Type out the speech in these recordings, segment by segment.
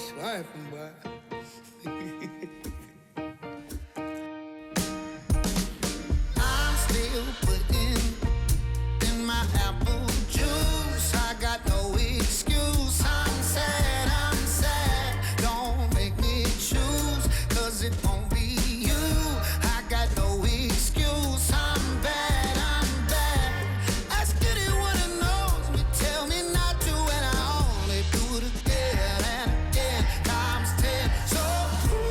Swiping, boy. I'm still putting in my apple juice. I got no excuse. I'm sad. Don't make me choose, 'cause it won't be you. I got no excuse. I'm bad. Ask anyone who knows me, tell me not to, and I only do it again and again, times 10. So who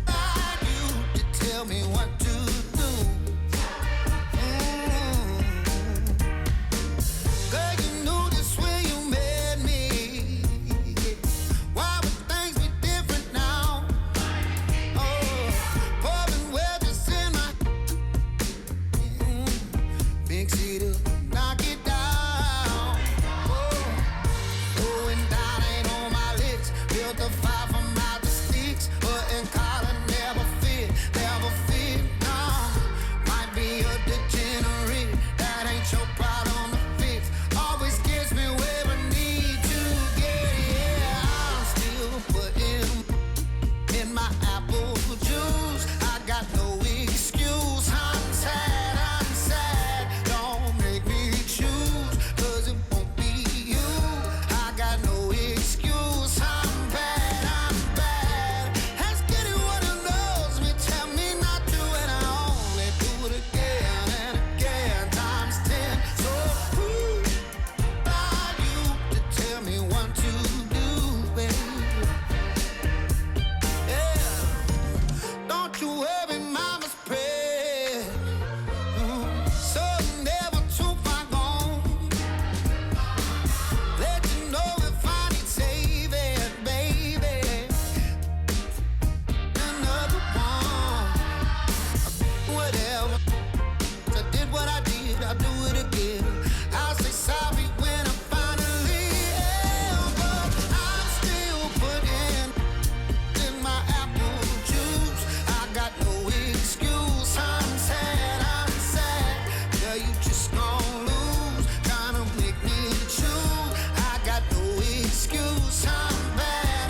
are you to tell me what to do? Girl, you knew this when you met me. Why would things be different now? Oh, pouring wedges in my big city, knock it down. Oh, going down ain't on my list. Built a fire from out the sticks, but in collar never fit. No, might be a degenerate. That ain't your problem to fix. Always gives me where I need to get. Yeah, I'm still putting in my apple juice. I got no excuse. I'm sad. Don't make me choose, 'cause it won't be you. I got no excuse. I'm bad. Ask anyone who knows me, tell me not to, and I only do it again and again, times 10. So who are you to tell me what to do, baby? Yeah. Don't you worry, mama's prayer. So never too far gone. Let you know if I need saving, baby. Another one. Whatever. I did what I did, I'll do it again. I'll say sorry when I finally am, but I'm still putting in my apple juice. I got no excuse. I'm sad. Yeah, you just gon' lose, trying to make me choose. I got no excuse. I'm bad.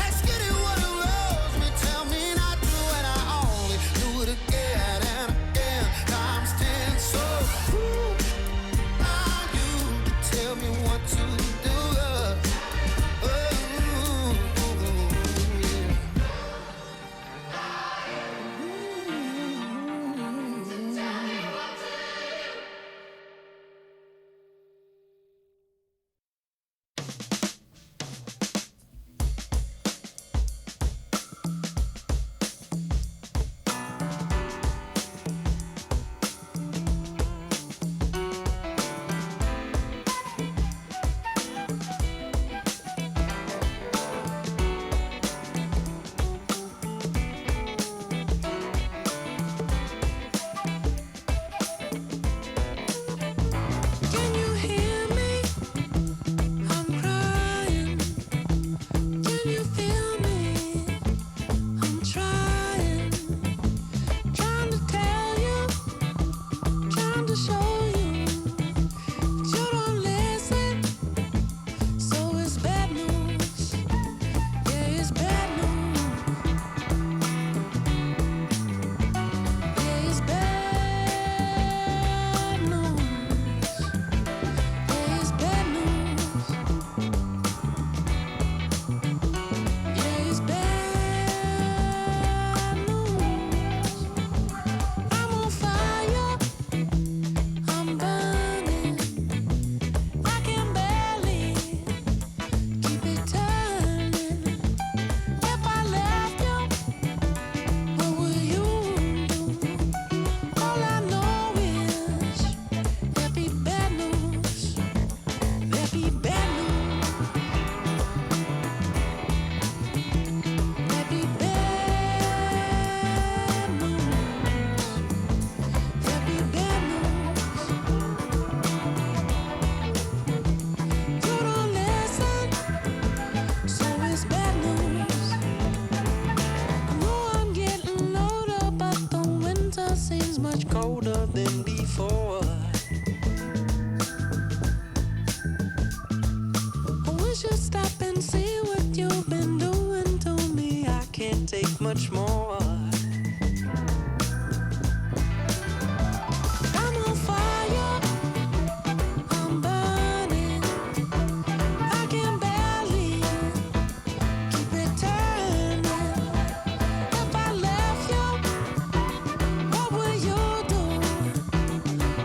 Ask anyone who knows me, tell me not to, and I only do it again and again, times 10. So who are you to tell me what to do? Can you hear me? I'm crying. Can you feel me? I'm trying to tell you, trying to show you, but you don't listen. So it's bad news. Yeah, it's bad news. Yeah, it's bad news. Yeah, it's bad news. Yeah, it's bad news. I'm on fire. I'm burning. I can barely keep it turning. If I left you, what would you do? All I know is there'll be bad news. There'll be bad news. There'll be bad news. There'll be bad news. You don't listen, so it's bad news. I know I'm getting older, but the winter seems much colder than before. I wish you'd stop and can see what you've been doing to me. I can't take much more. I'm on fire. I'm burning. I can barely keep it turning. If I left you, what would you do?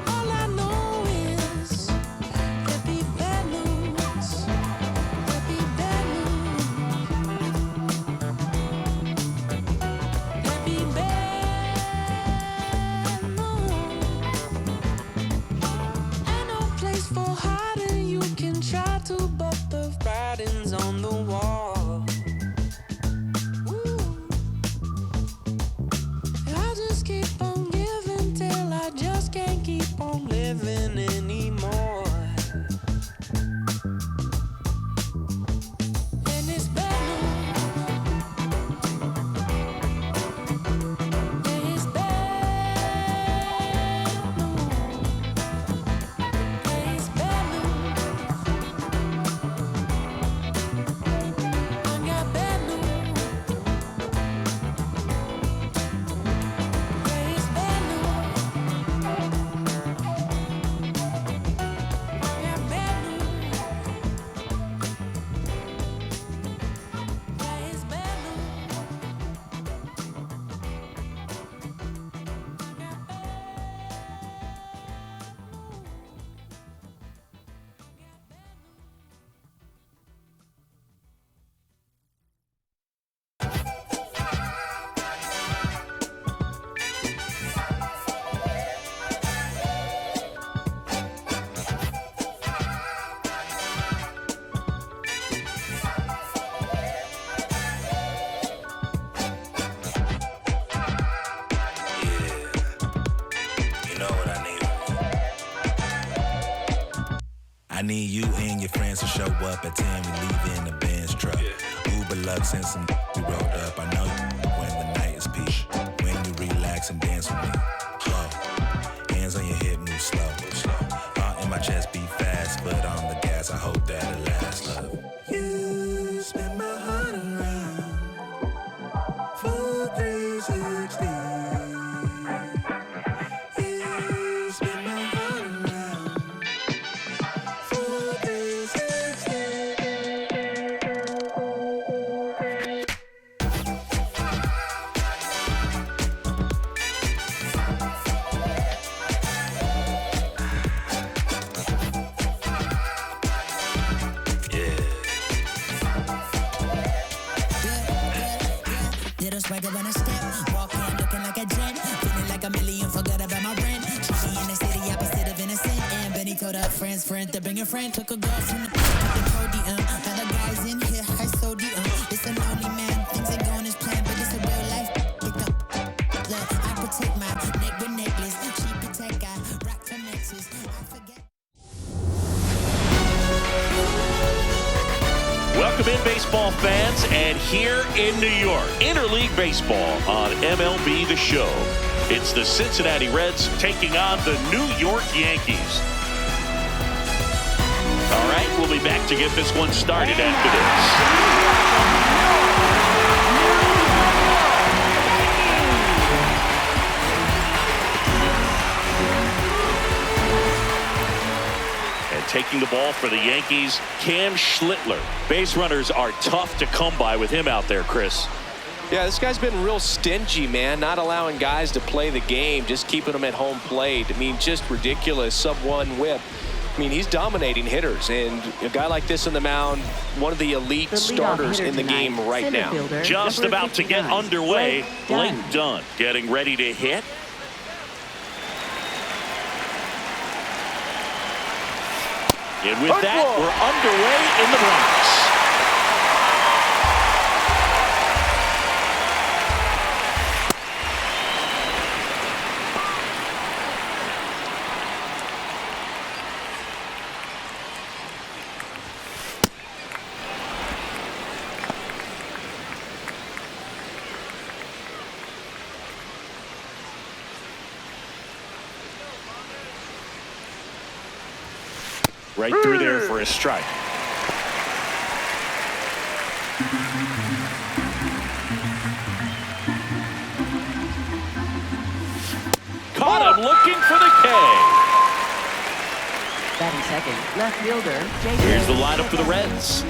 All I know is there'd be bad news. There'd be bad news. There'd be bad news. Ain't no place for hiding. You can try to, but the writing's on the wall. Ooh. I just keep on giving till I just can't keep on living anymore. And it's bad news. Yeah, it's bad news. Yeah, it's bad news. I got bad news. Yeah, it's bad news. I got bad news. Yeah, it's bad news. You know what I need? I need you and your friends to show up at 10. We leave in the Benz truck. Uber Lux and some we rolled up. I know you when the night is peak. When you relax and dance with me. Whoa. Hands on your hip, move slow. Heart in my chest beat fast, but on the gas. I hope that it lasts. You spin my heart around. Full 360. You spin my heart around. Full 360. Little swagger when I step, walking, looking like a jet, feeling like a million, forgot about my rent. She in the city, opposite of innocent. And Benny told her friends to bring a friend. Took a girl from the podium. Now the guys in here, high sodium. It's a lonely man, things ain't going as planned, but it's a real life. Look, I protect my neck with necklace. She protect, I rock her nexus. I forget. Welcome in, baseball fans, and here in New York, Interleague Baseball on MLB The Show. It's the Cincinnati Reds taking on the New York Yankees. All right, we'll be back to get this one started after this. Taking the ball for the Yankees, Cam Schlittler. Base runners are tough to come by with him out there, Chris. Yeah, this guy's been real stingy, man, not allowing guys to play the game, just keeping them at home plate. I mean, just ridiculous, sub-1 whip. I mean, he's dominating hitters, and a guy like this on the mound, one of the elite starters in the game right now. Just about to get underway, Blake Dunn getting ready to hit. And with that, we're underway in the Bronx. Right through there for a strike. Caught him looking for the K. Batting second, left fielder, Here's the lineup for the Reds.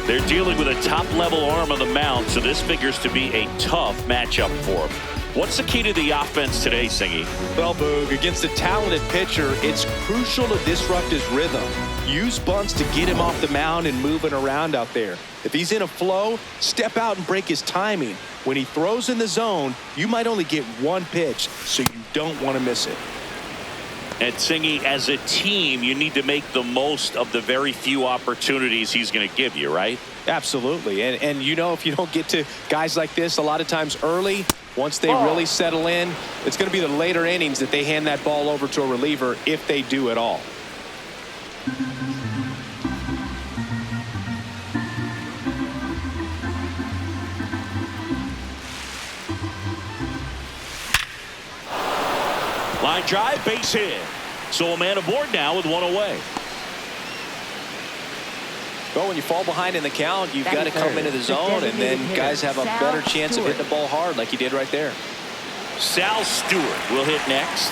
They're dealing with a top-level arm on the mound, so this figures to be a tough matchup for them. What's the key to the offense today, Singy? Well, Boog, against a talented pitcher, it's crucial to disrupt his rhythm. Use bunts to get him off the mound and moving around out there. If he's in a flow, step out and break his timing. When he throws in the zone, you might only get one pitch, so you don't want to miss it. And Singy, as a team, you need to make the most of the very few opportunities he's going to give you, right? Absolutely. And you know, if you don't get to guys like this a lot of times early, once they really settle in, it's going to be the later innings that they hand that ball over to a reliever, if they do at all. Line drive, base hit. So a man aboard now with one away. Well, when you fall behind in the count, you've got to come into the zone, and then guys have a better chance of hitting the ball hard like he did right there. Sal Stewart will hit next.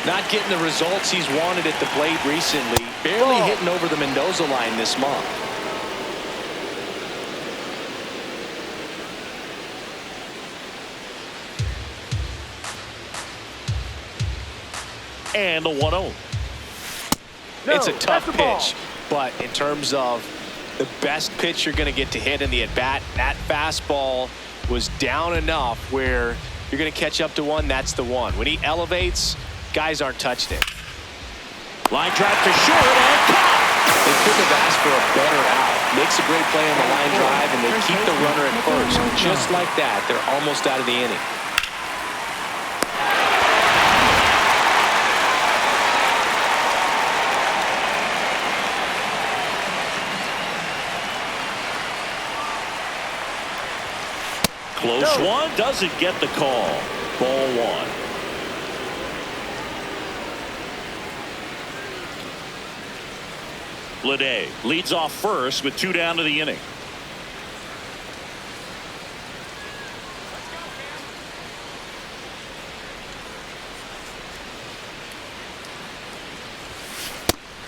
Not getting the results he's wanted at the plate recently. Barely hitting over the Mendoza line this month. And the 1-0. It's a tough pitch, but in terms of the best pitch you're going to get to hit in the at-bat, that fastball was down enough where you're going to catch up to one. That's the one. When he elevates, guys aren't touching it. Line drive to short and caught. They couldn't have asked for a better out. Makes a great play on the line drive, and they keep the runner at first. Just like that, they're almost out of the inning. Close one, doesn't get the call. Ball one. Lowder leads off first with 2 down to the inning.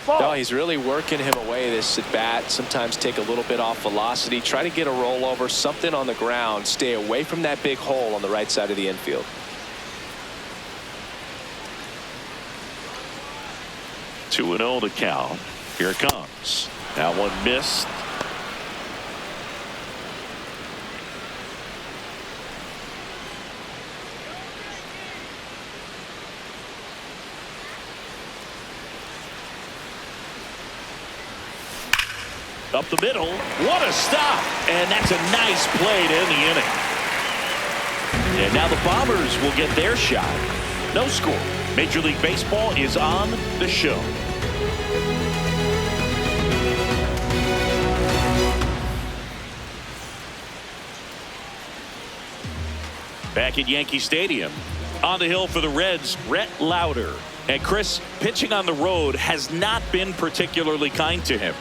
No, he's really working him away this at bat. Sometimes take a little bit off velocity. Try to get a rollover, something on the ground. Stay away from that big hole on the right side of the infield. Two and 0 to count. Here it comes. That one missed. Up the middle. What a stop. And that's a nice play to end the inning. And now the Bombers will get their shot. No score. Major League Baseball is on the show. Back at Yankee Stadium. On the hill for the Reds, Rhett Lowder. And Chris, pitching on the road has not been particularly kind to him.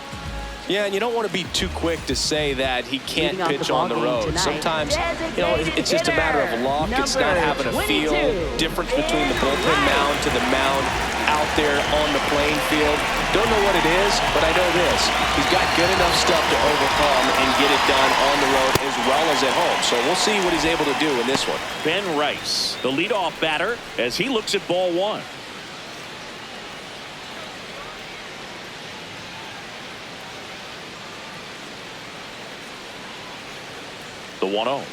Yeah, and you don't want to be too quick to say that he can't pitch on the road. Sometimes, you know, it's just a matter of luck. It's not having a feel. Difference between the bullpen mound to the mound out there on the playing field. Don't know what it is, but I know this. He's got good enough stuff to overcome and get it done on the road as well as at home. So we'll see what he's able to do in this one. Ben Rice, the leadoff batter, as he looks at ball one. The 1-0.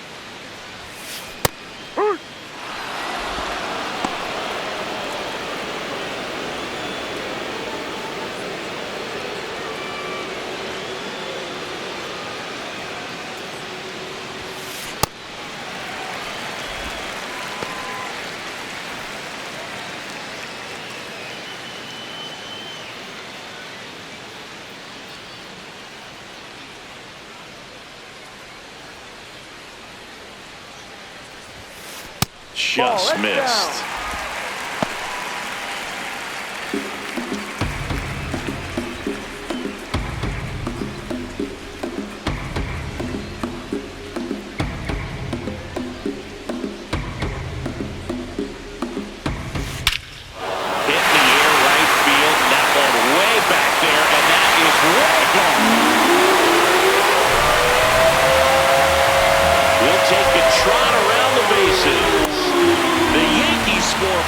Just missed.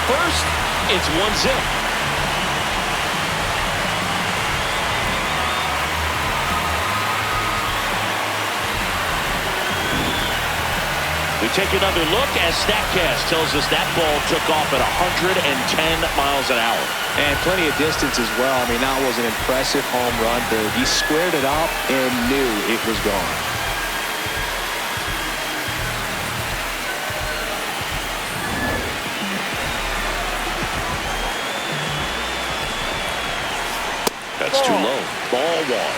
first. It's 1-0. We take another look as StatCast tells us that ball took off at 110 miles an hour. And plenty of distance as well. I mean, that was an impressive home run, but he squared it up and knew it was gone. That's too low. Ball one.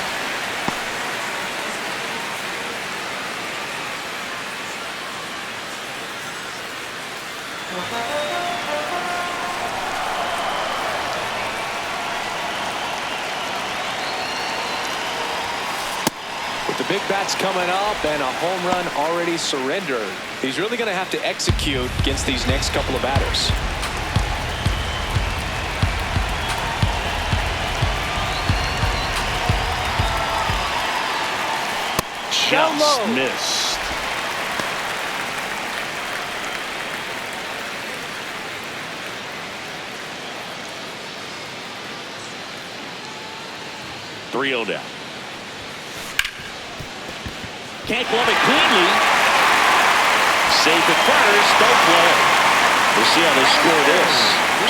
With the big bats coming up and a home run already surrendered, he's really going to have to execute against these next couple of batters. Just missed. Three-0 down. Can't glove it cleanly. Safe at first. Don't play it. We'll see how they score this.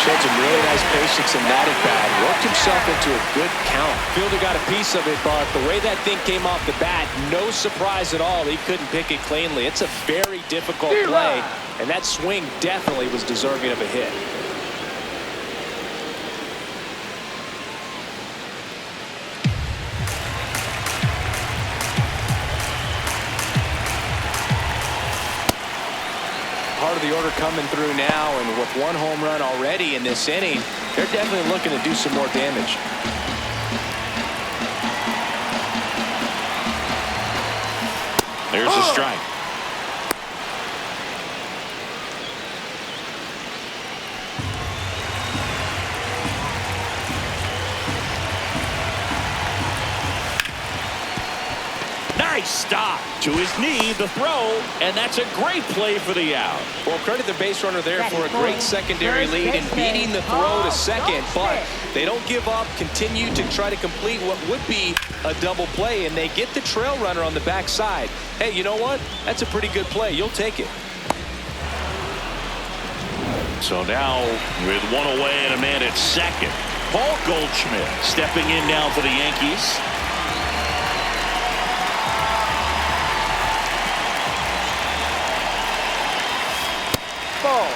Showed some really nice patience in that at bat. Worked himself into a good count. Fielder got a piece of it, but the way that thing came off the bat, no surprise at all. He couldn't pick it cleanly. It's a very difficult play, and that swing definitely was deserving of a hit. Part of the order coming through now, and with one home run already in this inning, they're definitely looking to do some more damage. There's a strike. Nice stop. To his knee, the throw, and that's a great play for the out. Well, credit the base runner there for a great secondary lead and beating the throw to second, but they don't give up, continue to try to complete what would be a double play, and they get the trail runner on the backside. Hey, you know what? That's a pretty good play. You'll take it. So now, with one away and a man at second, Paul Goldschmidt stepping in now for the Yankees. Ball.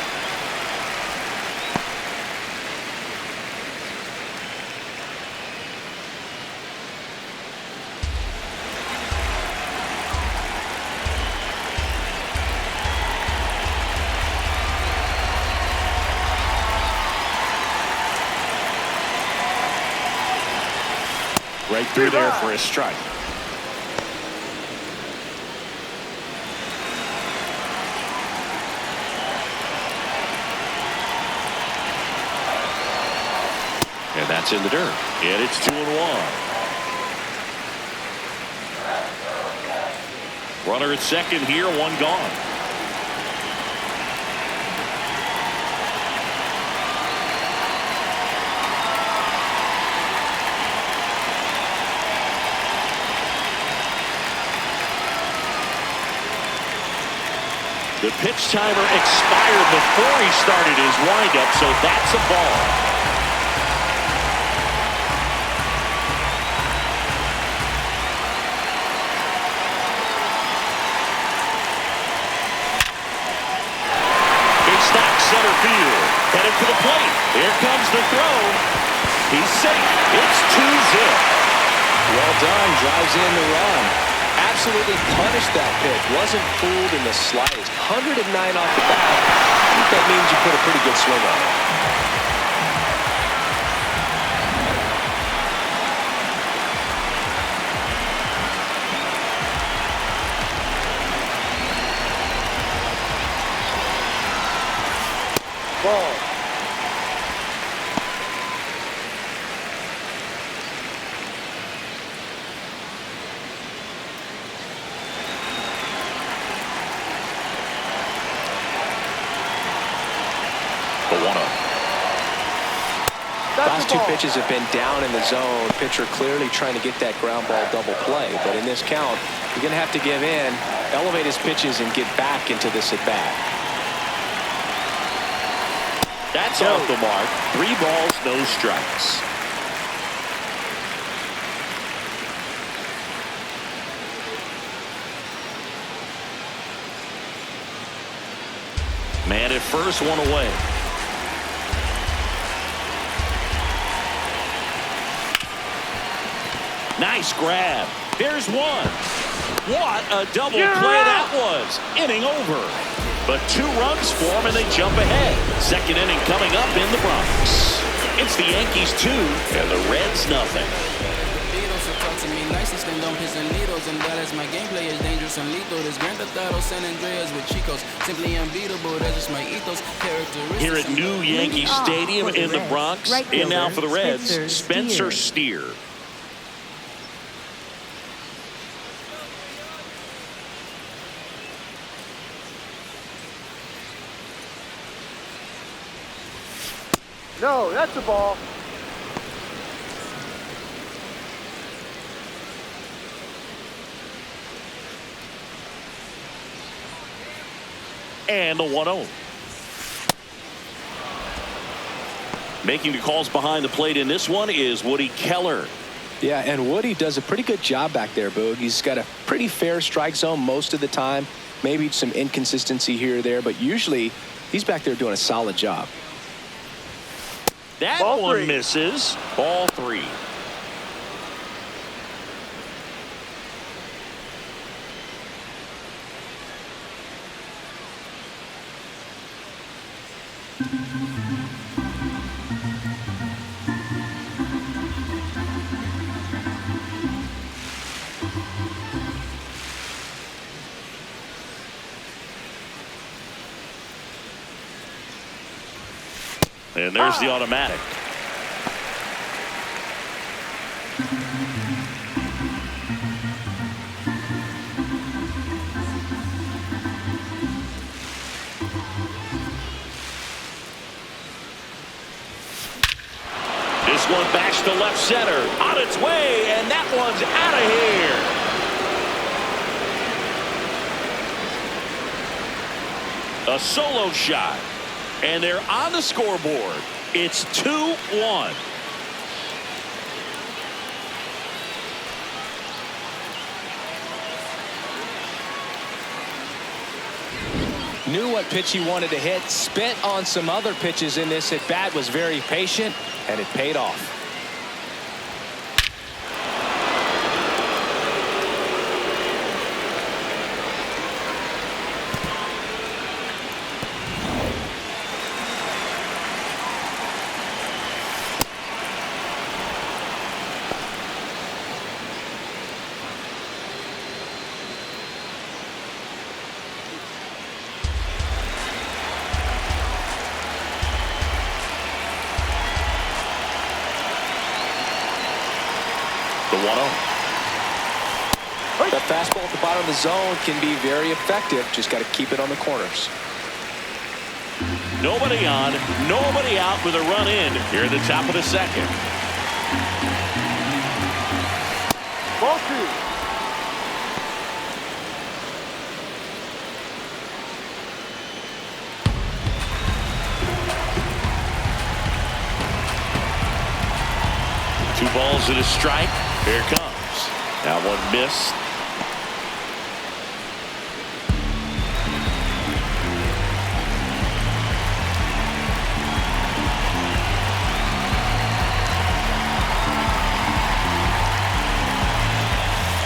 Right through there for a strike. And that's in the dirt. And it's 2-1. Runner at second here, one gone. The pitch timer expired before he started his windup, so that's a ball. Center field, headed for the plate. Here comes the throw. He's safe. It's 2-0. Well done. Drives in the run. Absolutely punished that pitch. Wasn't fooled in the slightest. 109 off the bat. I think that means you put a pretty good swing on it. Ball. The 1-0. Last two pitches have been down in the zone. Pitcher clearly trying to get that ground ball double play. But in this count, you're going to have to give in, elevate his pitches, and get back into this at bat. That's off the mark. 3 balls, no strikes. Man at first, 1 away. Nice grab. There's 1. What a double play that was. Inning over. But 2 runs for him, and they jump ahead. Second inning coming up in the Bronx. It's the Yankees 2 and the Reds nothing. My gameplay is dangerous and lethal. This Grand Theft Auto San Andreas with Chicos. Simply unbeatable. That's just my ethos. Here at new Yankee Stadium in the Bronx. And now for the Reds, Spencer Steer. No, that's the ball. And the 1-0. Making the calls behind the plate in this one is Woody Keller. Yeah, and Woody does a pretty good job back there, Boog. He's got a pretty fair strike zone most of the time. Maybe some inconsistency here or there, but usually he's back there doing a solid job. That one misses. Ball 3. And there's the automatic. This one backs to left center. On its way, and that one's out of here. A solo shot. And they're on the scoreboard. It's 2-1. Knew what pitch he wanted to hit. Spent on some other pitches in this at bat. Was very patient, and it paid off. The 1-0. That fastball at the bottom of the zone can be very effective. Just got to keep it on the corners. Nobody on, nobody out with a run in here at the top of the second. Ball 2. Two balls and a strike. Here it comes. That one missed.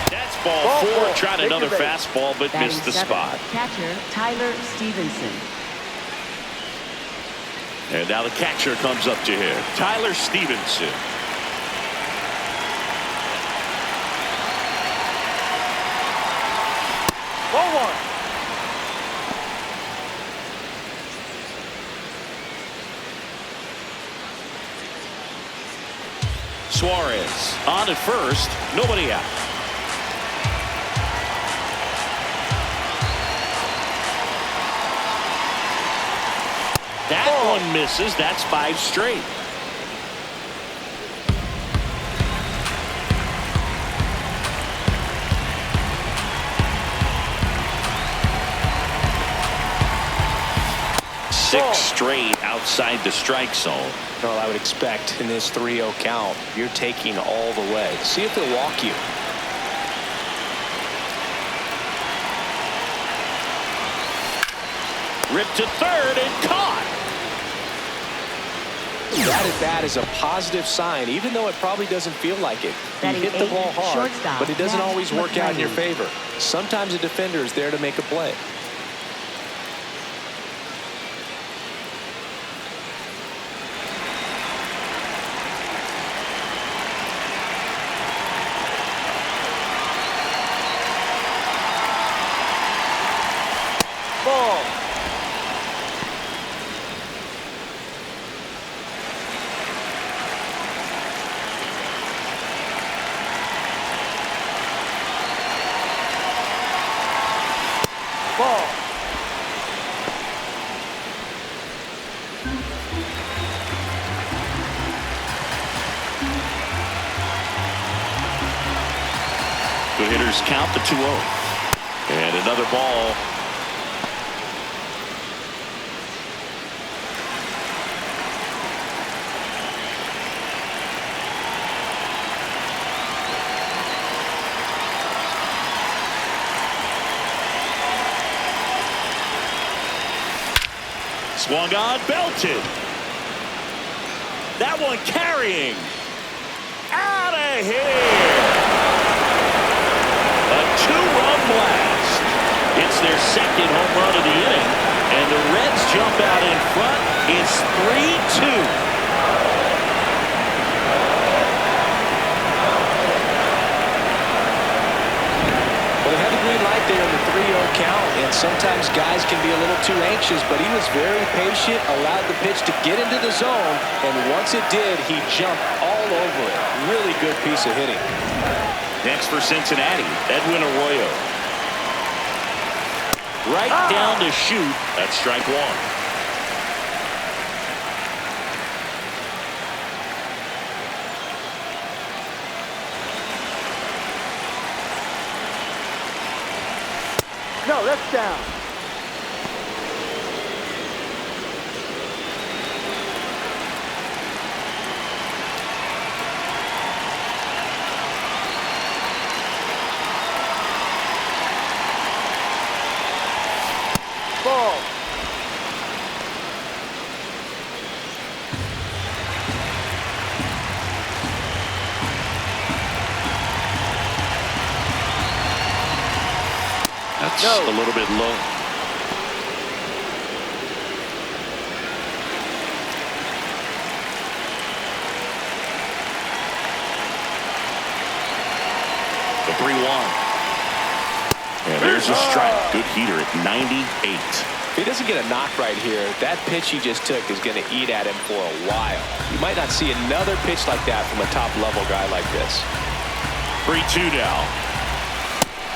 That's ball 4. Tried another fastball, but missed the spot. Catcher, Tyler Stevenson. And now the catcher comes up to him. Tyler Stevenson. Ball 1. Suarez on at first. Nobody out. That one misses. That's 5 straight. Six straight outside the strike zone. Well, I would expect in this 3-0 count, you're taking all the way. See if they'll walk you. Ripped to third and caught. That at bat is a positive sign, even though it probably doesn't feel like it. You hit the ball hard, but it doesn't always work out in your favor. Sometimes a defender is there to make a play. Ball. Ball. The hitters count the 2-0. And another ball. Swung on, belted. That one carrying. Out of here. A 2-run blast. It's their second home run of the inning. And the Reds jump out in front. It's 3-2. Well, they had the green light there in the 3-0 count, and sometimes guys can be a little too anxious, but he was very patient, allowed the pitch to get into the zone, and once it did, he jumped all over it. Really good piece of hitting. Next for Cincinnati, Edwin Arroyo. Right down to shoot. That's strike one. No, that's down. Ball. That's a little bit low. The 3-1. And there's a strike. Good heater at 98. If he doesn't get a knock right here, that pitch he just took is going to eat at him for a while. You might not see another pitch like that from a top-level guy like this. 3-2 now.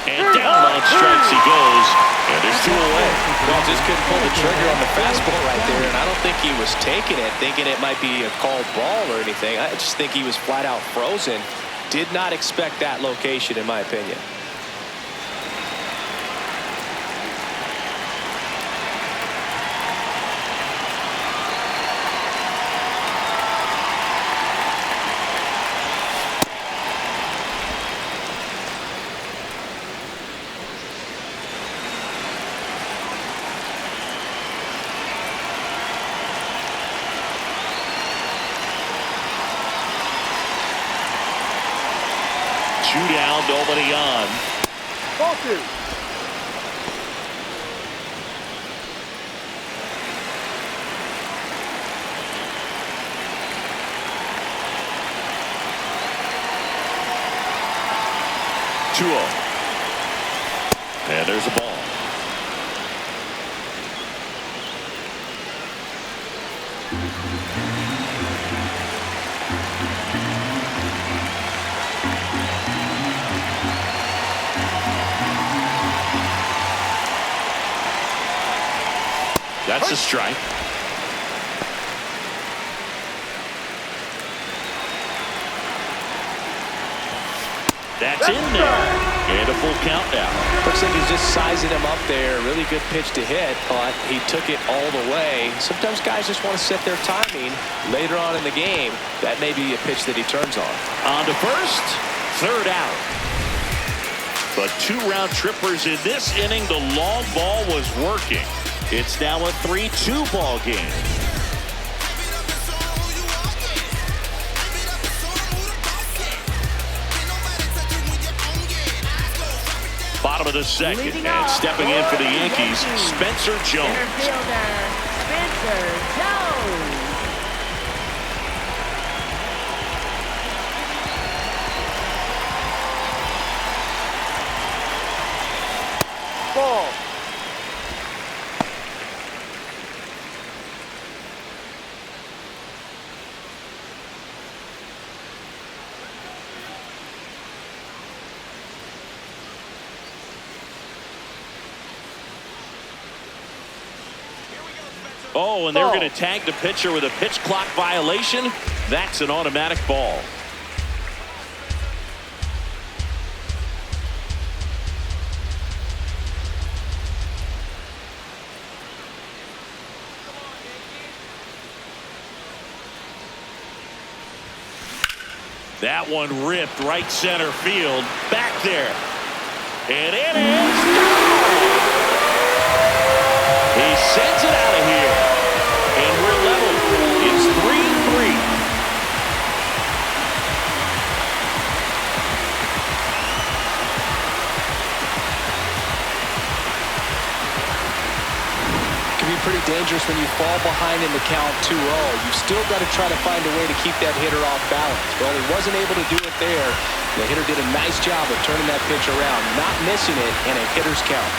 And down on strikes he goes. And there's 2 away. Well, just couldn't pull the trigger on the fastball right there, and I don't think he was taking it, thinking it might be a called ball or anything. I just think he was flat out frozen. Did not expect that location, in my opinion. Two down, nobody on. Ball 2. And there's a ball. That's a strike. in there. And a full count now. Looks like he's just sizing him up there. Really good pitch to hit, but he took it all the way. Sometimes guys just want to set their timing later on in the game. That may be a pitch that he turns on. On to first, third out. But 2 round trippers in this inning. The long ball was working. It's now a 3-2 ball game. Bottom of the second, and stepping in for the Yankees, Spencer Jones. Center fielder, Spencer Jones. Ball. Oh, and they're going to tag the pitcher with a pitch clock violation. That's an automatic ball. That one ripped right center field. Back there. And it is gone. He sends it out of here. And we're level. It's 3-3. Pretty dangerous when you fall behind in the count 2-0. You've still got to try to find a way to keep that hitter off balance. Well, he wasn't able to do it there. The hitter did a nice job of turning that pitch around, not missing it, and a hitter's count.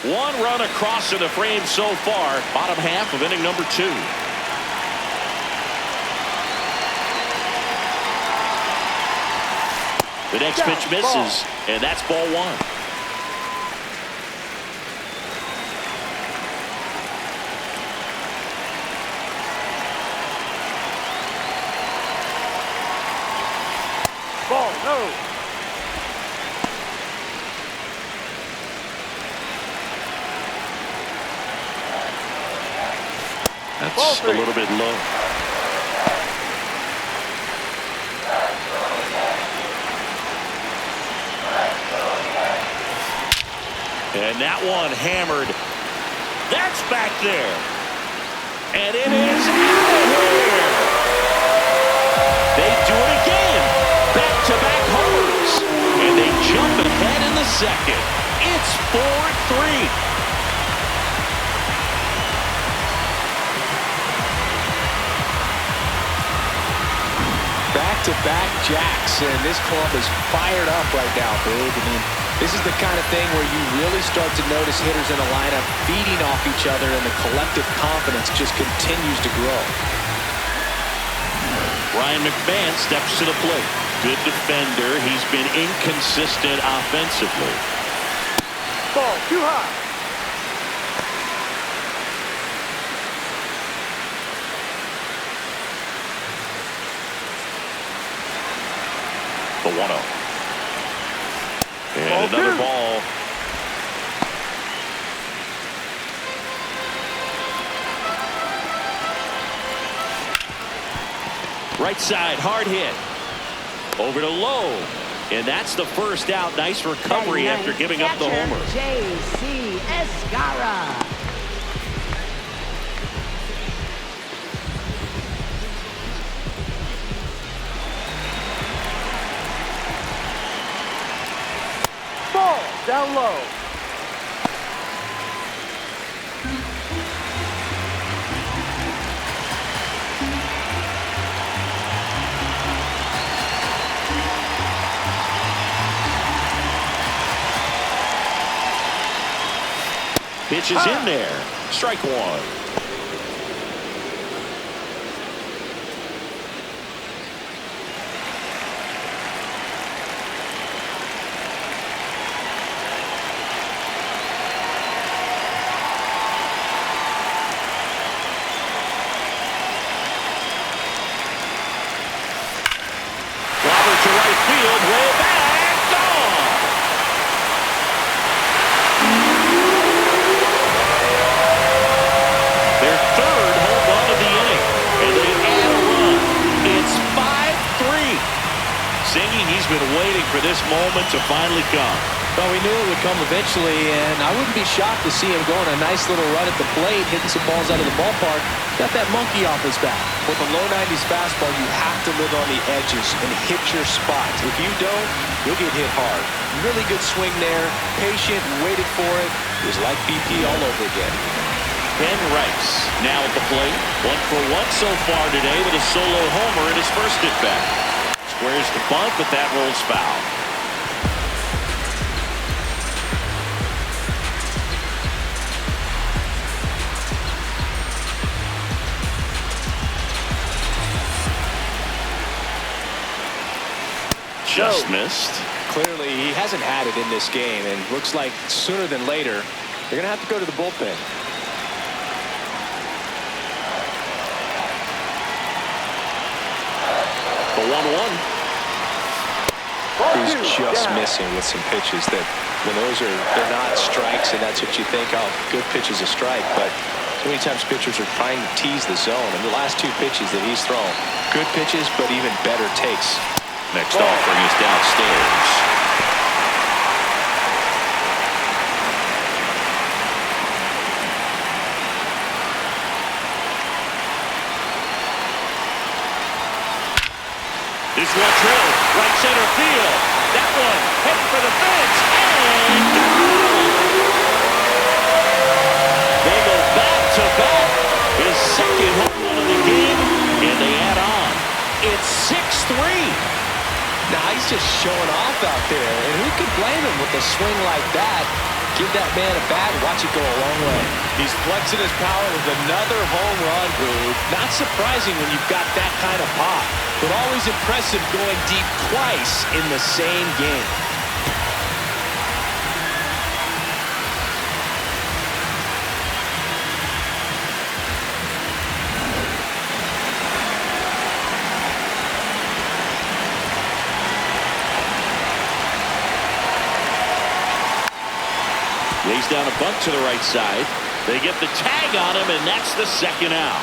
One run across in the frame so far. Bottom half of inning number 2. The next pitch misses, and that's ball 1. Ball, no. That's a little bit low. And that one hammered. That's back there. And it is out of here. They do it again. Back-to-back homers. And they jump ahead in the second. It's 4-3. Back-to-back jacks, and this club is fired up right now, Big. I mean, this is the kind of thing where you really start to notice hitters in a lineup feeding off each other, and the collective confidence just continues to grow. Ryan McMahon steps to the plate. Good defender. He's been inconsistent offensively. Ball, too high. The 1-0. And ball another 2. Ball. Right side, hard hit. Over to Low. And that's the first out. Nice recovery after giving up the homer. J.C. Escara. Down low. Pitch is in there. Strike one. To right field, way back, gone. Their third home run of the inning, and they add a run. It's 5-3. Singy, he's been waiting for this moment to finally come. Well, we knew it would come eventually, and I wouldn't be shocked to see him go on a nice little run at the plate, hitting some balls out of the ballpark. Got that monkey off his back. With a low 90s fastball, you have to live on the edges and hit your spots. If you don't, you'll get hit hard. Really good swing there. Patient, waited for it. It was like BP all over again. Ben Rice now at the plate. 1 for 1 so far today with a solo homer in his first at-bat. Squares the bunt, but that rolls foul. Just missed. Clearly, he hasn't had it in this game, and looks like sooner than later, they're going to have to go to the bullpen. The 1-1. He's just missing with some pitches that, when they're not strikes, and that's what you think, oh, good pitch is a strike, but so many times pitchers are trying to tease the zone, and the last 2 pitches that he's thrown, good pitches, but even better takes. Next offering is downstairs. This one drilled right center field. That one heading for the fence and gone. They go back to back. His second home run of the game, and they add on. It's 6-3. Now he's just showing off out there, and who could blame him with a swing like that? Give that man a bat, watch it go a long way. He's flexing his power with another home run, Boog. Not surprising when you've got that kind of pop, but always impressive going deep twice in the same game. Lays down a bunt to the right side. They get the tag on him, and that's the second out.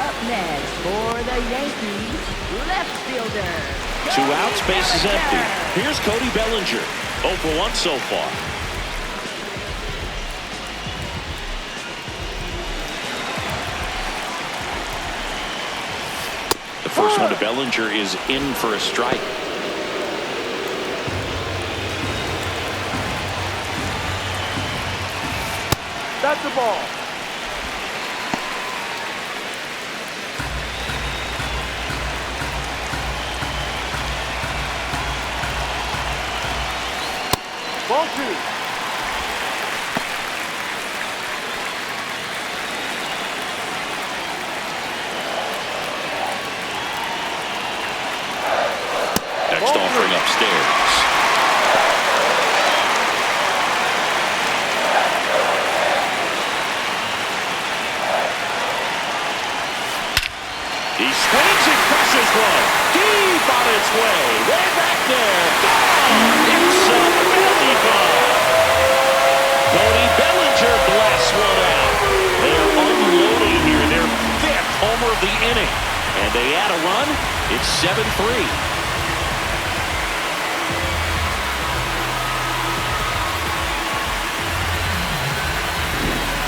Up next for the Yankees, left fielder. 2 outs, base is empty. Here's Cody Bellinger. 0 for 1 so far. The first one to Bellinger is in for a strike. That's the ball. Ball 2. Next offering upstairs. He swings and crushes one. Deep on its way. Way back there. Gone. It's a belly ball. Cody Bellinger blasts one out. They're unloading here. Their 5th homer of the inning. And they add a run. It's 7-3.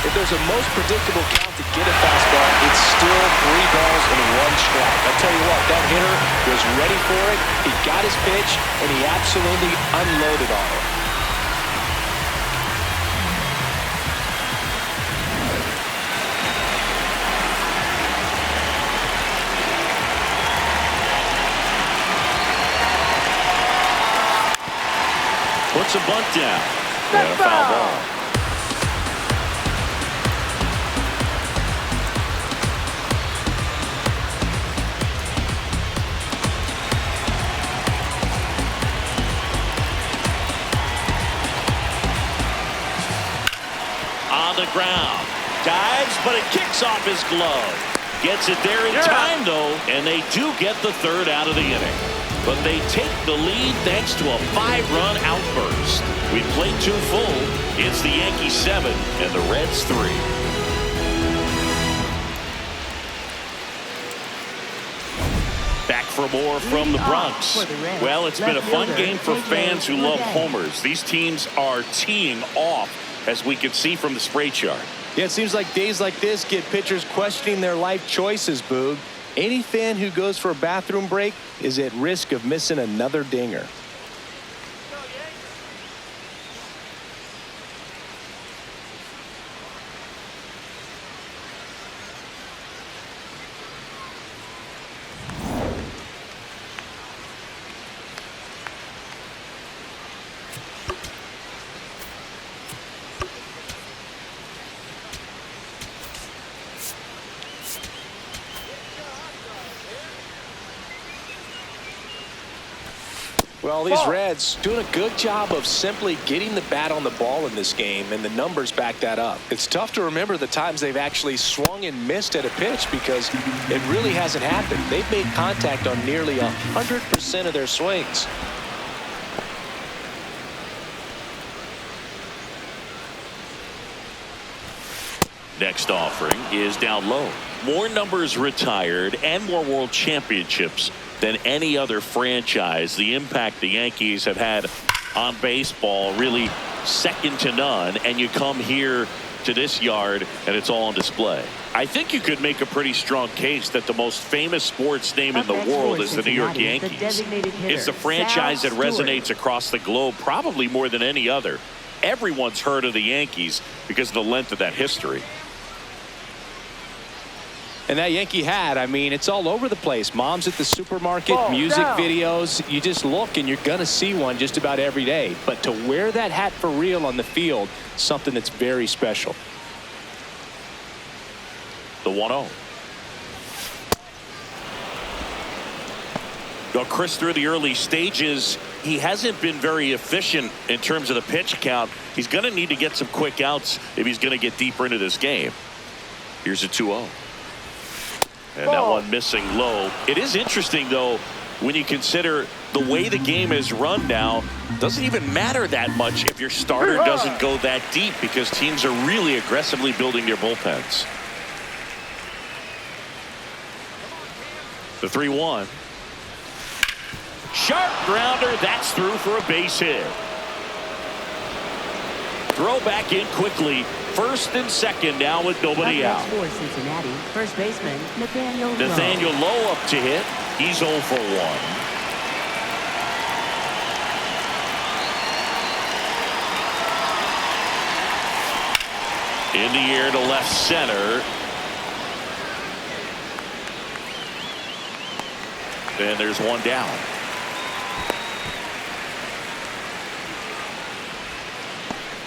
If there's a most predictable count to get a fastball, it's still 3 balls and 1 strike. I'll tell you what, that hitter was ready for it. He got his pitch, and he absolutely unloaded on it. Puts a bunt down. And a foul ball. On the ground. Dives, but it kicks off his glove. Gets it there in time, though, and they do get the third out of the inning. But they take the lead thanks to a 5-run outburst. We played 2 full. It's the Yankees 7 and the Reds 3. Back for more from the Bronx. Well, it's been a fun game for fans who love homers. These teams are teeing off, as we can see from the spray chart. Yeah, it seems like days like this get pitchers questioning their life choices, Boog. Any fan who goes for a bathroom break is at risk of missing another dinger. Well, these Reds doing a good job of simply getting the bat on the ball in this game, and the numbers back that up. It's tough to remember the times they've actually swung and missed at a pitch because it really hasn't happened. They've made contact on nearly 100% of their swings. Next offering is down low. More numbers retired and more world championships than any other franchise. The impact the Yankees have had on baseball really second to none, and you come here to this yard and it's all on display. I think you could make a pretty strong case that the most famous sports name in the world is the New York Yankees. It's a franchise that resonates across the globe probably more than any other. Everyone's heard of the Yankees because of the length of that history. And that Yankee hat, I mean, it's all over the place. Moms at the supermarket, music videos. You just look and you're going to see one just about every day. But to wear that hat for real on the field, something that's very special. The 1-0. Well, Chris, through the early stages, he hasn't been very efficient in terms of the pitch count. He's going to need to get some quick outs if he's going to get deeper into this game. Here's a 2-0. And that one missing low. It is interesting, though, when you consider the way the game is run now. Doesn't even matter that much if your starter doesn't go that deep because teams are really aggressively building their bullpens. The 3-1. Sharp grounder. That's through for a base hit. Throw back in quickly. First and second now with nobody out. For Cincinnati, first baseman Nathaniel Lowe up to hit. He's 0 for 1. In the air to left center. And there's one down.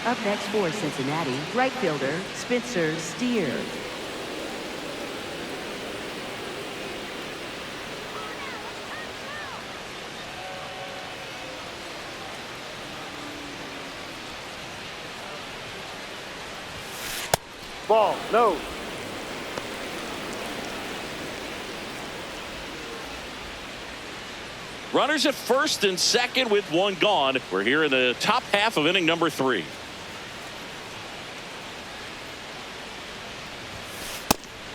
Up next for Cincinnati, right fielder Spencer Steer. Ball, no. Runners at first and second with one gone. We're here in the top half of inning number 3.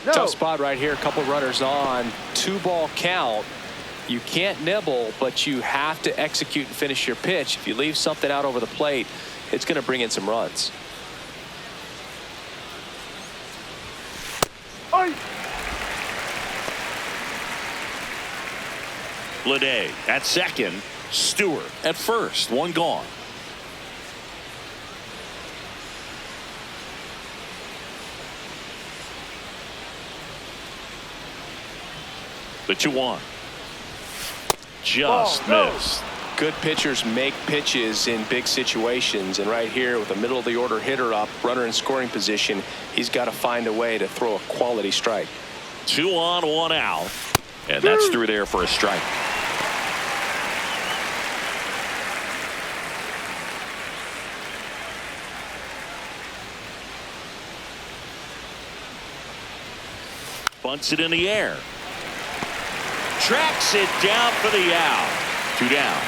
No. Tough spot right here. A couple runners on. 2-ball count. You can't nibble, but you have to execute and finish your pitch. If you leave something out over the plate, it's going to bring in some runs. Lowder at second. Stewart at first. One gone. The 2-1. Just missed. Good pitchers make pitches in big situations, and right here with a middle of the order hitter up, runner in scoring position, he's got to find a way to throw a quality strike. 2 on, 1 out, and that's through there for a strike. Bunts it in the air. Tracks it down for the out. 2 down.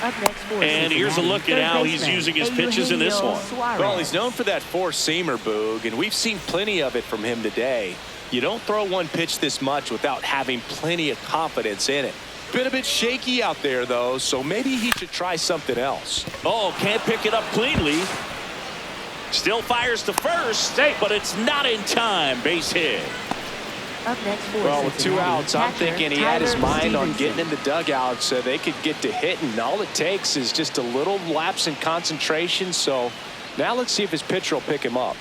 Up next for And here's a look at how he's using his pitches in this one. Well, he's known for that four-seamer, Boog, and we've seen plenty of it from him today. You don't throw one pitch this much without having plenty of confidence in it. Been a bit shaky out there, though, so maybe he should try something else. Oh, can't pick it up cleanly. Still fires to first, but it's not in time. Base hit. Up next for Well, with 2 Cincinnati, outs, I'm catcher thinking he had his Tyler mind on Stevenson. getting in the dugout so they could get to hitting. All it takes is just a little lapse in concentration. So now let's see if his pitcher will pick him up.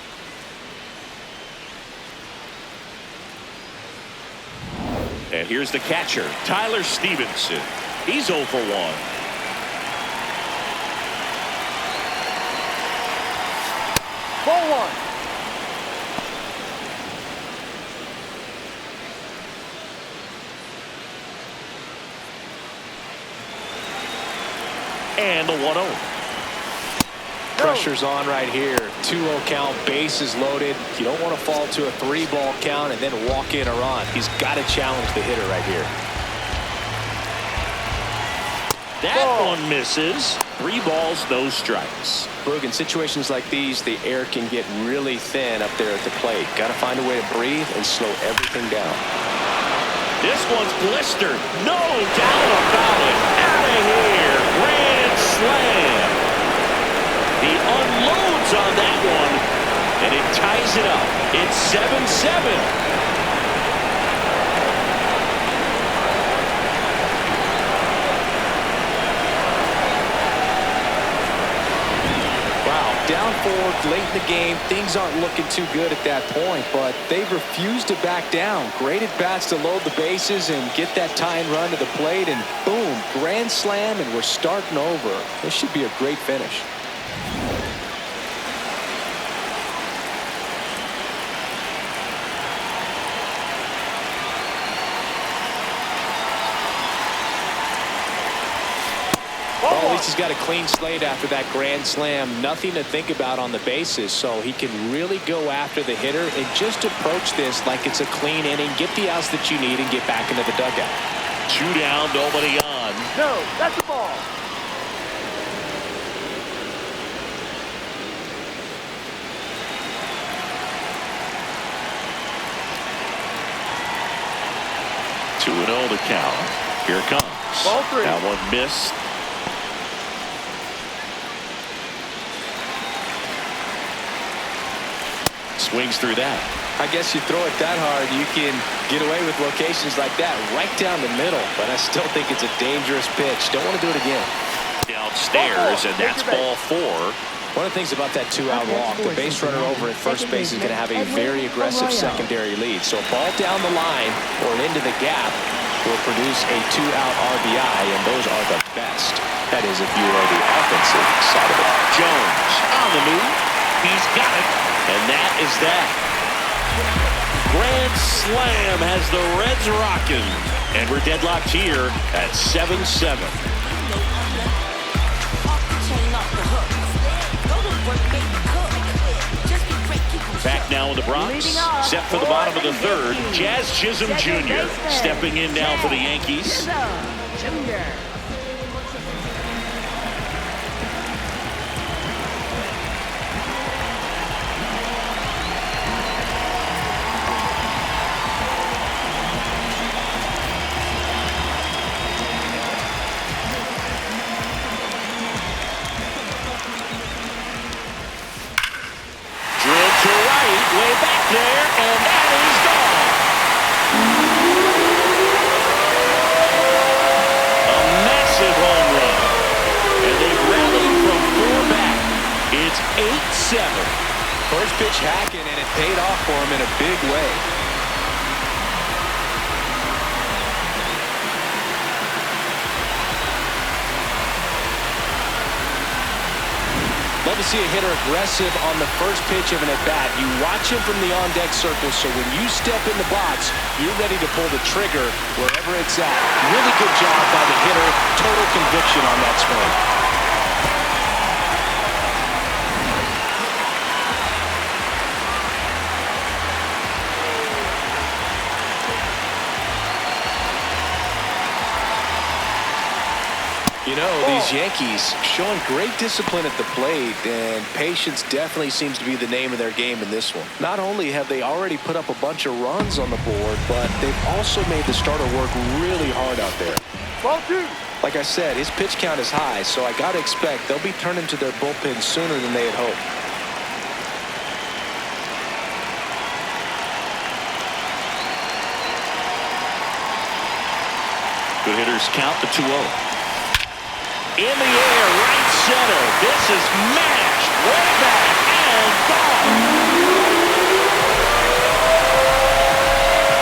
And here's the catcher, Tyler Stevenson. He's 0 for 1. Ball 1. And the 1-0. Pressure's on right here. 2-0 count, bases loaded. You don't want to fall to a 3-ball count and then walk in a run. He's got to challenge the hitter right here. That one misses. 3 balls, no strikes. Boog, in situations like these, the air can get really thin up there at the plate. Got to find a way to breathe and slow everything down. This one's blistered. No doubt about it. Out of here. Grand slam. He unloads on that one, and it ties it up. It's 7-7. Down 4 late in the game. Things aren't looking too good at that point, but they've refused to back down. Great at bats to load the bases and get that tying run to the plate, and boom, grand slam, and we're starting over. This should be a great finish. Well, at least he's got a clean slate after that grand slam. Nothing to think about on the bases, so he can really go after the hitter and just approach this like it's a clean inning, get the outs that you need, and get back into the dugout. 2 down, nobody on. No, that's the ball. Two 2-0 the count. Here it comes. Ball 3. That one missed. Swings through that. I guess you throw it that hard, you can get away with locations like that right down the middle, but I still think it's a dangerous pitch. Don't want to do it again. Downstairs, and that's ball 4. One of the things about that 2-out walk, the base runner over at first base is going to have a very aggressive secondary lead. So a ball down the line or into the gap will produce a 2-out RBI, and those are the best. That is if you are the offensive side of it. Jones on the move. He's got it, and that is that. Grand slam has the Reds rocking, and we're deadlocked here at 7-7. Back now in the Bronx, set for the bottom of the 3rd. Jazz Chisholm Jr. stepping in now for the Yankees. Jr. Way back there, and that is gone. A massive home run, and they've rallied from 4 back. It's 8-7. First pitch hacking, and it paid off for him in a big way. love to see a hitter aggressive on the first pitch of an at-bat. You watch him from the on-deck circle, so when you step in the box, you're ready to pull the trigger wherever it's at. Really good job by the hitter. Total conviction on that swing. You know, these Yankees showing great discipline at the plate, and patience definitely seems to be the name of their game in this one. Not only have they already put up a bunch of runs on the board, but they've also made the starter work really hard out there. Ball 2. Like I said, his pitch count is high, so I got to expect they'll be turning to their bullpen sooner than they had hoped. Good hitters count the 2-0. In the air, right center. This is mashed way back and gone.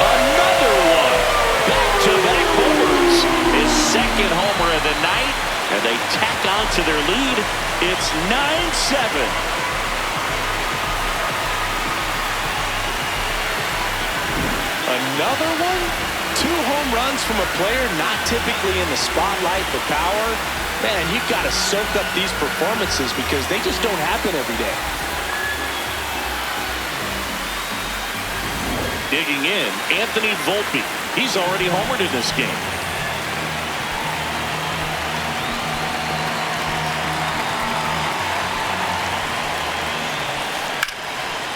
Another one. Back-to-back homers. His second homer of the night, and they tack on to their lead. It's 9-7. Another one? 2 home runs from a player not typically in the spotlight for power. Man, you've got to soak up these performances because they just don't happen every day. Digging in, Anthony Volpe. He's already homered in this game.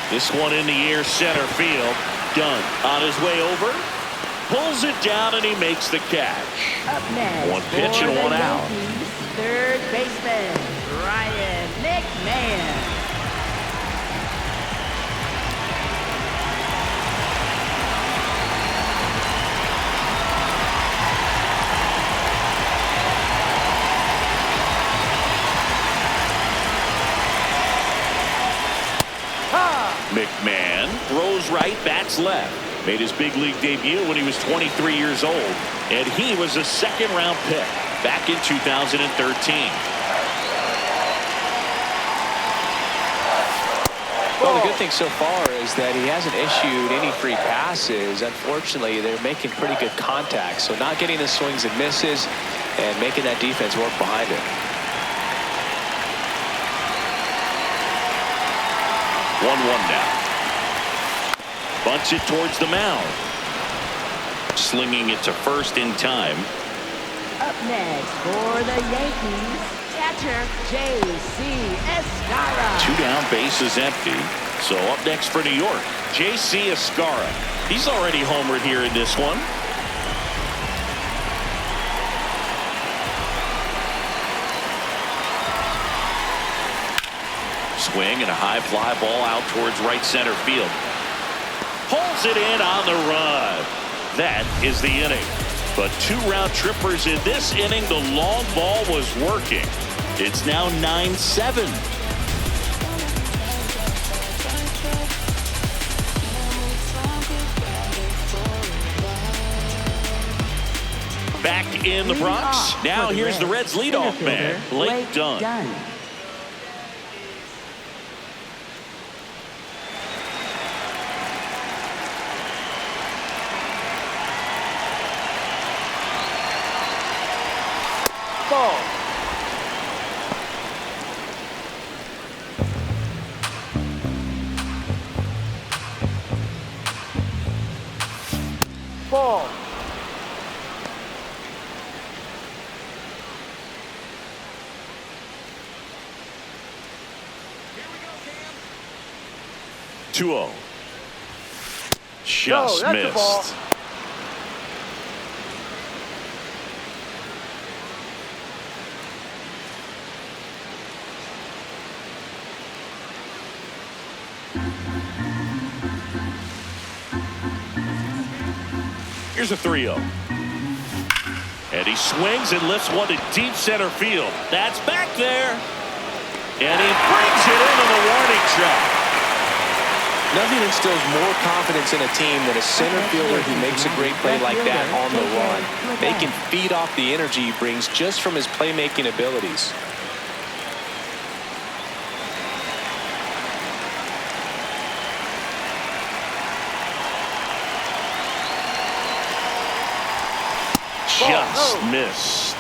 This one in the air, center field. Done. On his way over. Pulls it down and he makes the catch. Up next, One pitch and one out. Yankees, third baseman, Ryan McMahon. McMahon throws right, bats left. Made his big league debut when he was 23 years old, and he was a second-round pick back in 2013. Well, the good thing so far is that he hasn't issued any free passes. Unfortunately, they're making pretty good contact, so not getting the swings and misses and making that defense work behind it. 1-1 now. Bunts it towards the mound. Slinging it to first in time. Up next for the Yankees, catcher J.C. Escara. 2 down, bases empty. So up next for New York, J.C. Escara. He's already homered here in this one. Swing and a high fly ball out towards right center field. Pulls it in on the run. That is the inning. But 2 round trippers in this inning. The long ball was working. It's now 9-7. Back in the Bronx. Now here's the Reds leadoff man, Blake Dunn. Ball. Ball. 2-0. Just that's the ball. missed. Here's a 3-0. And he swings and lifts one to deep center field. That's back there. And he brings it into the warning track. Nothing instills more confidence in a team than a center fielder who makes a great play like that on the run. They can feed off the energy he brings just from his playmaking abilities. just missed.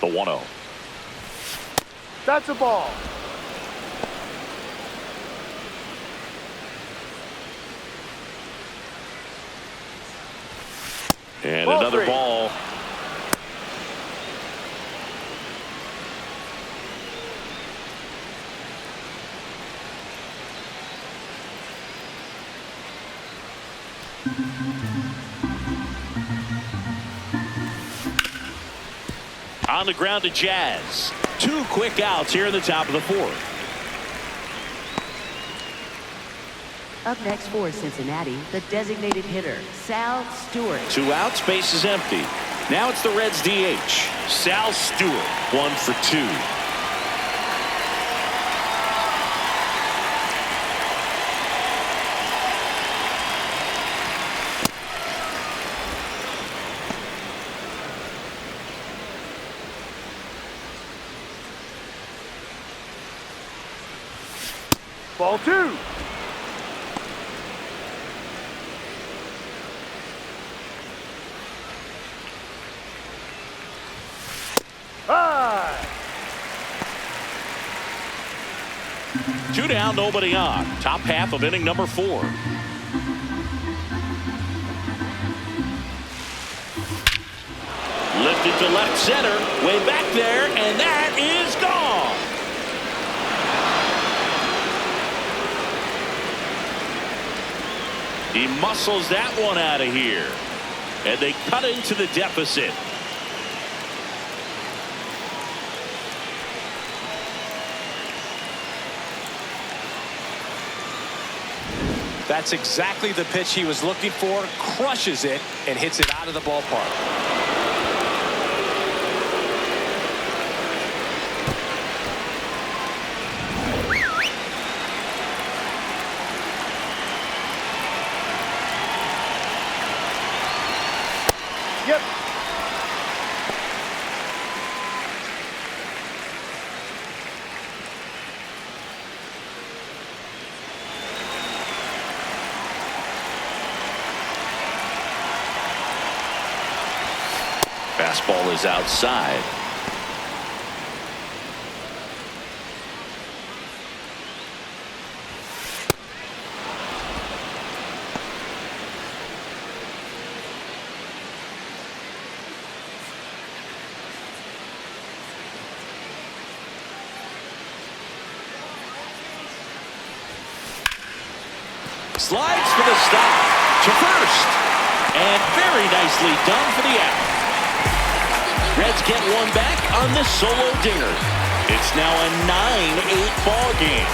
The 1-0. That's a ball. And Ball another 3. ball. On the ground to Jazz. 2 quick outs here in the top of the 4th. Up next for Cincinnati, the designated hitter, Sal Stewart. 2 outs, base is empty. Now it's the Reds DH, Sal Stewart, 1 for 2. Ball 2. High. 2 down, nobody on. Top half of inning number 4. Lifted to left center, way back there, and that is gone. He muscles that one out of here, and they cut into the deficit. That's exactly the pitch he was looking for. Crushes it and hits it out of the ballpark. Yep. Fastball is outside. Slides for the stop to first, and very nicely done for the out. Reds get one back on this solo dinger. It's now a 9-8 ball game.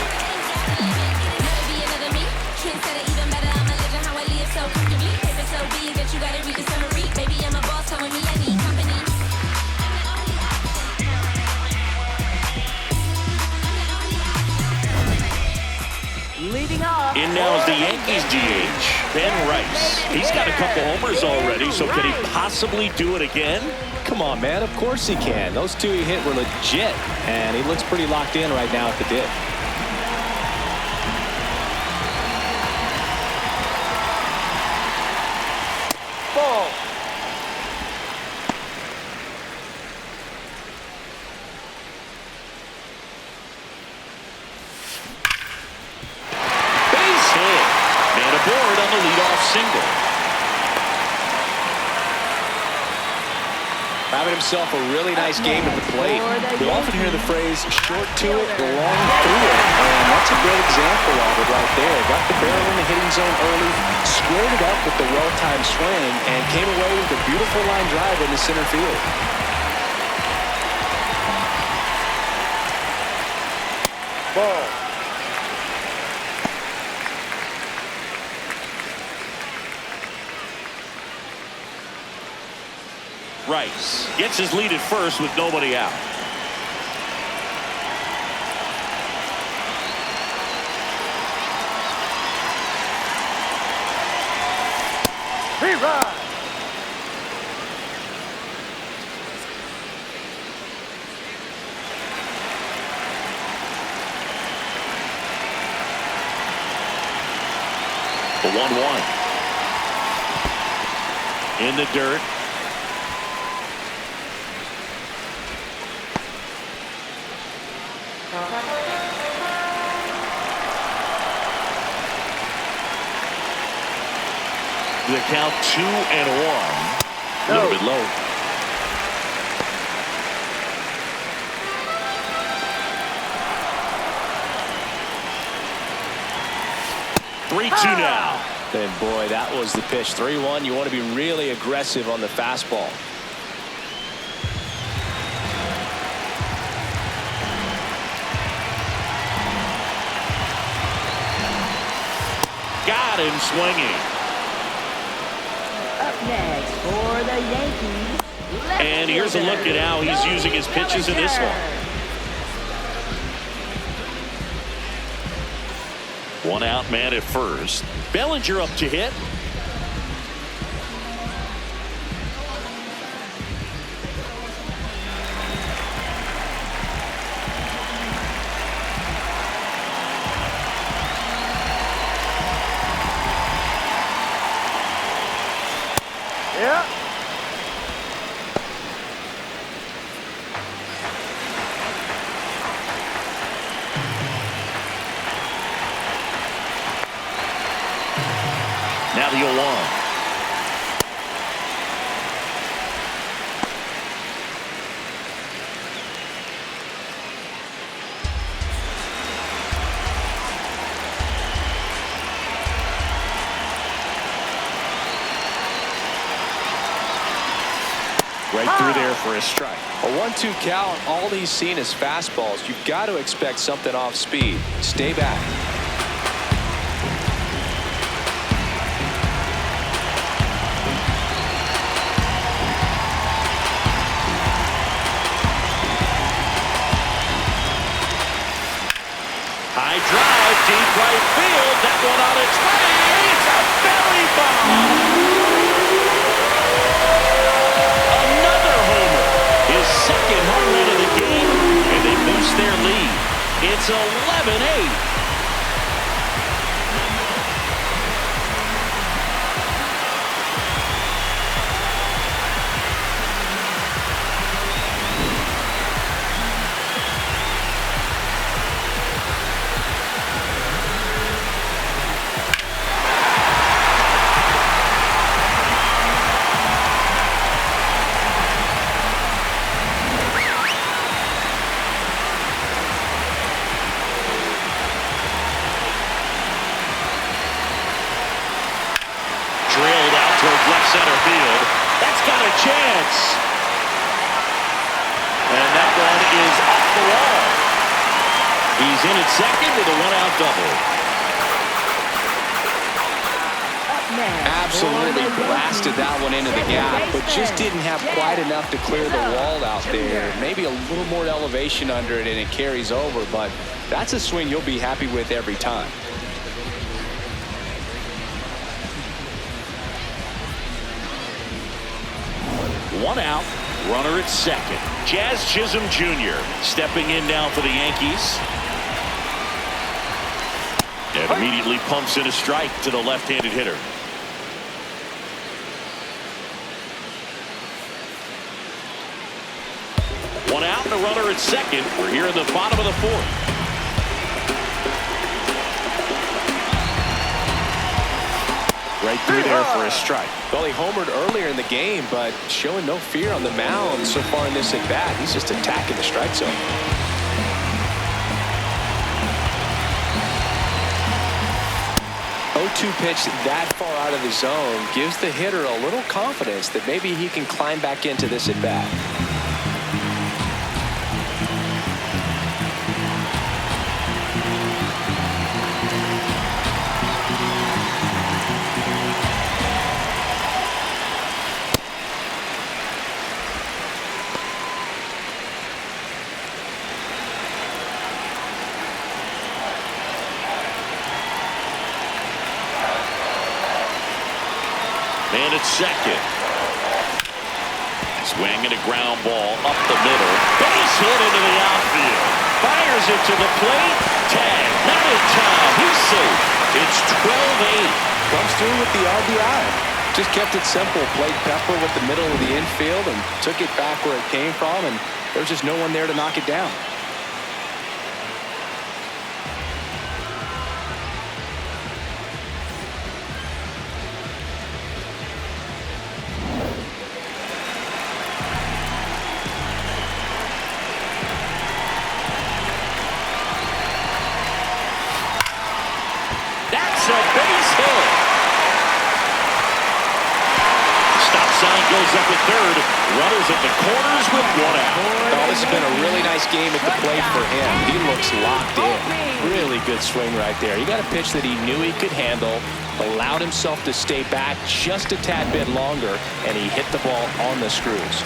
Leading off. In now is the Yankees DH, Ben Rice. He's got a couple homers already, so can he possibly do it again? Come on, man. Of course he can. Those 2 he hit were legit, and he looks pretty locked in right now at the dip. Ball. Base hit. And aboard on the leadoff single. Having himself a really nice game at the plate. We often hear the phrase short to it, long through it, and that's a great example of it right there. Got the barrel in the hitting zone early, squared it up with the well-timed swing, and came away with a beautiful line drive into center field. Ball. Rice gets his lead at first with nobody out. Rerun. The 1-1. In the dirt. The count 2-1. A little bit low. Three-two now. And boy, that was the pitch. 3-1. You want to be really aggressive on the fastball. Got him swinging. Up next for the Yankees. And here's a look at how he's using his pitches in this one. One out man at first. Bellinger up to hit. Yeah. Now the 0-1. Right through there for a strike. A 1-2 count. All he's seen is fastballs. You've got to expect something off speed. Stay back. High drive, deep right field. That one on its way. It's a belly bomb. Another homer. His second home run of the game, and they boost their lead. It's 11-8. Center field. That's got a chance. And that one is off the wall. He's in at second with a one-out double. Absolutely blasted that one into the gap, but just didn't have quite enough to clear the wall out there. Maybe a little more elevation under it and it carries over, but that's a swing you'll be happy with every time. One out, runner at second. Jazz Chisholm Jr. stepping in now for the Yankees. And immediately pumps in a strike to the left-handed hitter. One out and a runner at second. We're here in the bottom of the fourth. Right through there for a strike. Well, he homered earlier in the game, but showing no fear on the mound so far in this at-bat. He's just attacking the strike zone. Oh-2 pitch that far out of the zone gives the hitter a little confidence that maybe he can climb back into this at-bat. Man at second. Swing and a ground ball up the middle. Base hit into the outfield. Fires it to the plate. Tag. Not in time. He's safe. It's 12-8. Comes through with the RBI. Just kept it simple. Played pepper with the middle of the infield and took it back where it came from, and there's just no one there to knock it down. Goes up at third. Runners at the corners with one out. Oh, this has been a really nice game at the plate for him. He looks locked in. Really good swing right there. He got a pitch that he knew he could handle, allowed himself to stay back just a tad bit longer, and he hit the ball on the screws.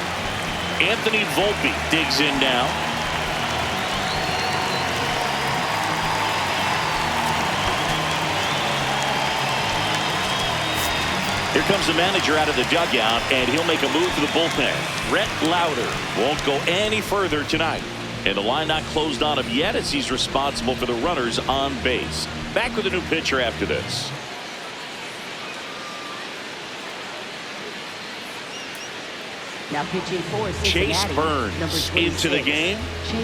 Anthony Volpe digs in now. Here comes the manager out of the dugout, and he'll make a move to the bullpen. Rhett Lowder won't go any further tonight. And the line not closed on him yet as he's responsible for the runners on base. Back with a new pitcher after this. Now pitching for Cincinnati, Chase Burns number 26. into the game.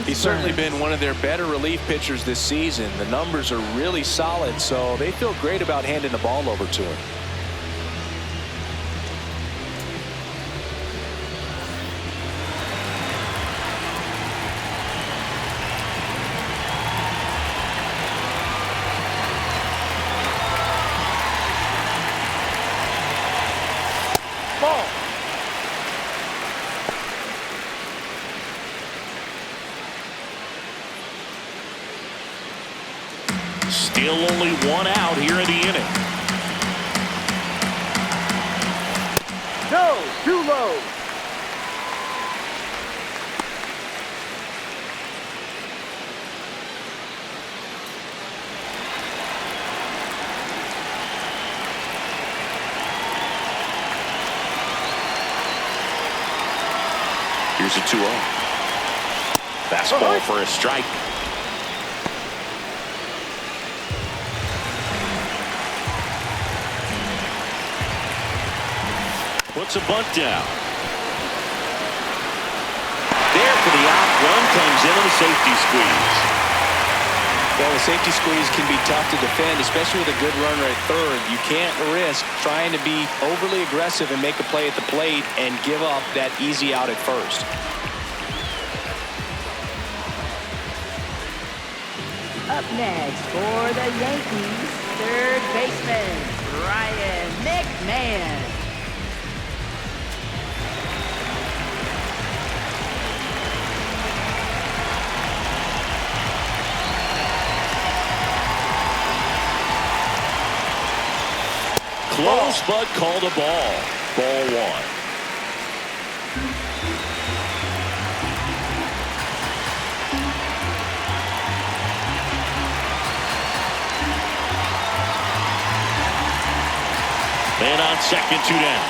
He's certainly been one of their better relief pitchers this season. The numbers are really solid, so they feel great about handing the ball over to him. Still only one out here in the inning. No, too low. Here's a 2-0. Fastball for a strike. Puts a bunt down. There for the out. Run comes into the safety squeeze. Well, the safety squeeze can be tough to defend, especially with a good runner at third. You can't risk trying to be overly aggressive and make a play at the plate and give up that easy out at first. Up next for the Yankees, third baseman, Ryan McMahon. Close, but called a ball. Ball one. And on second, 2 down.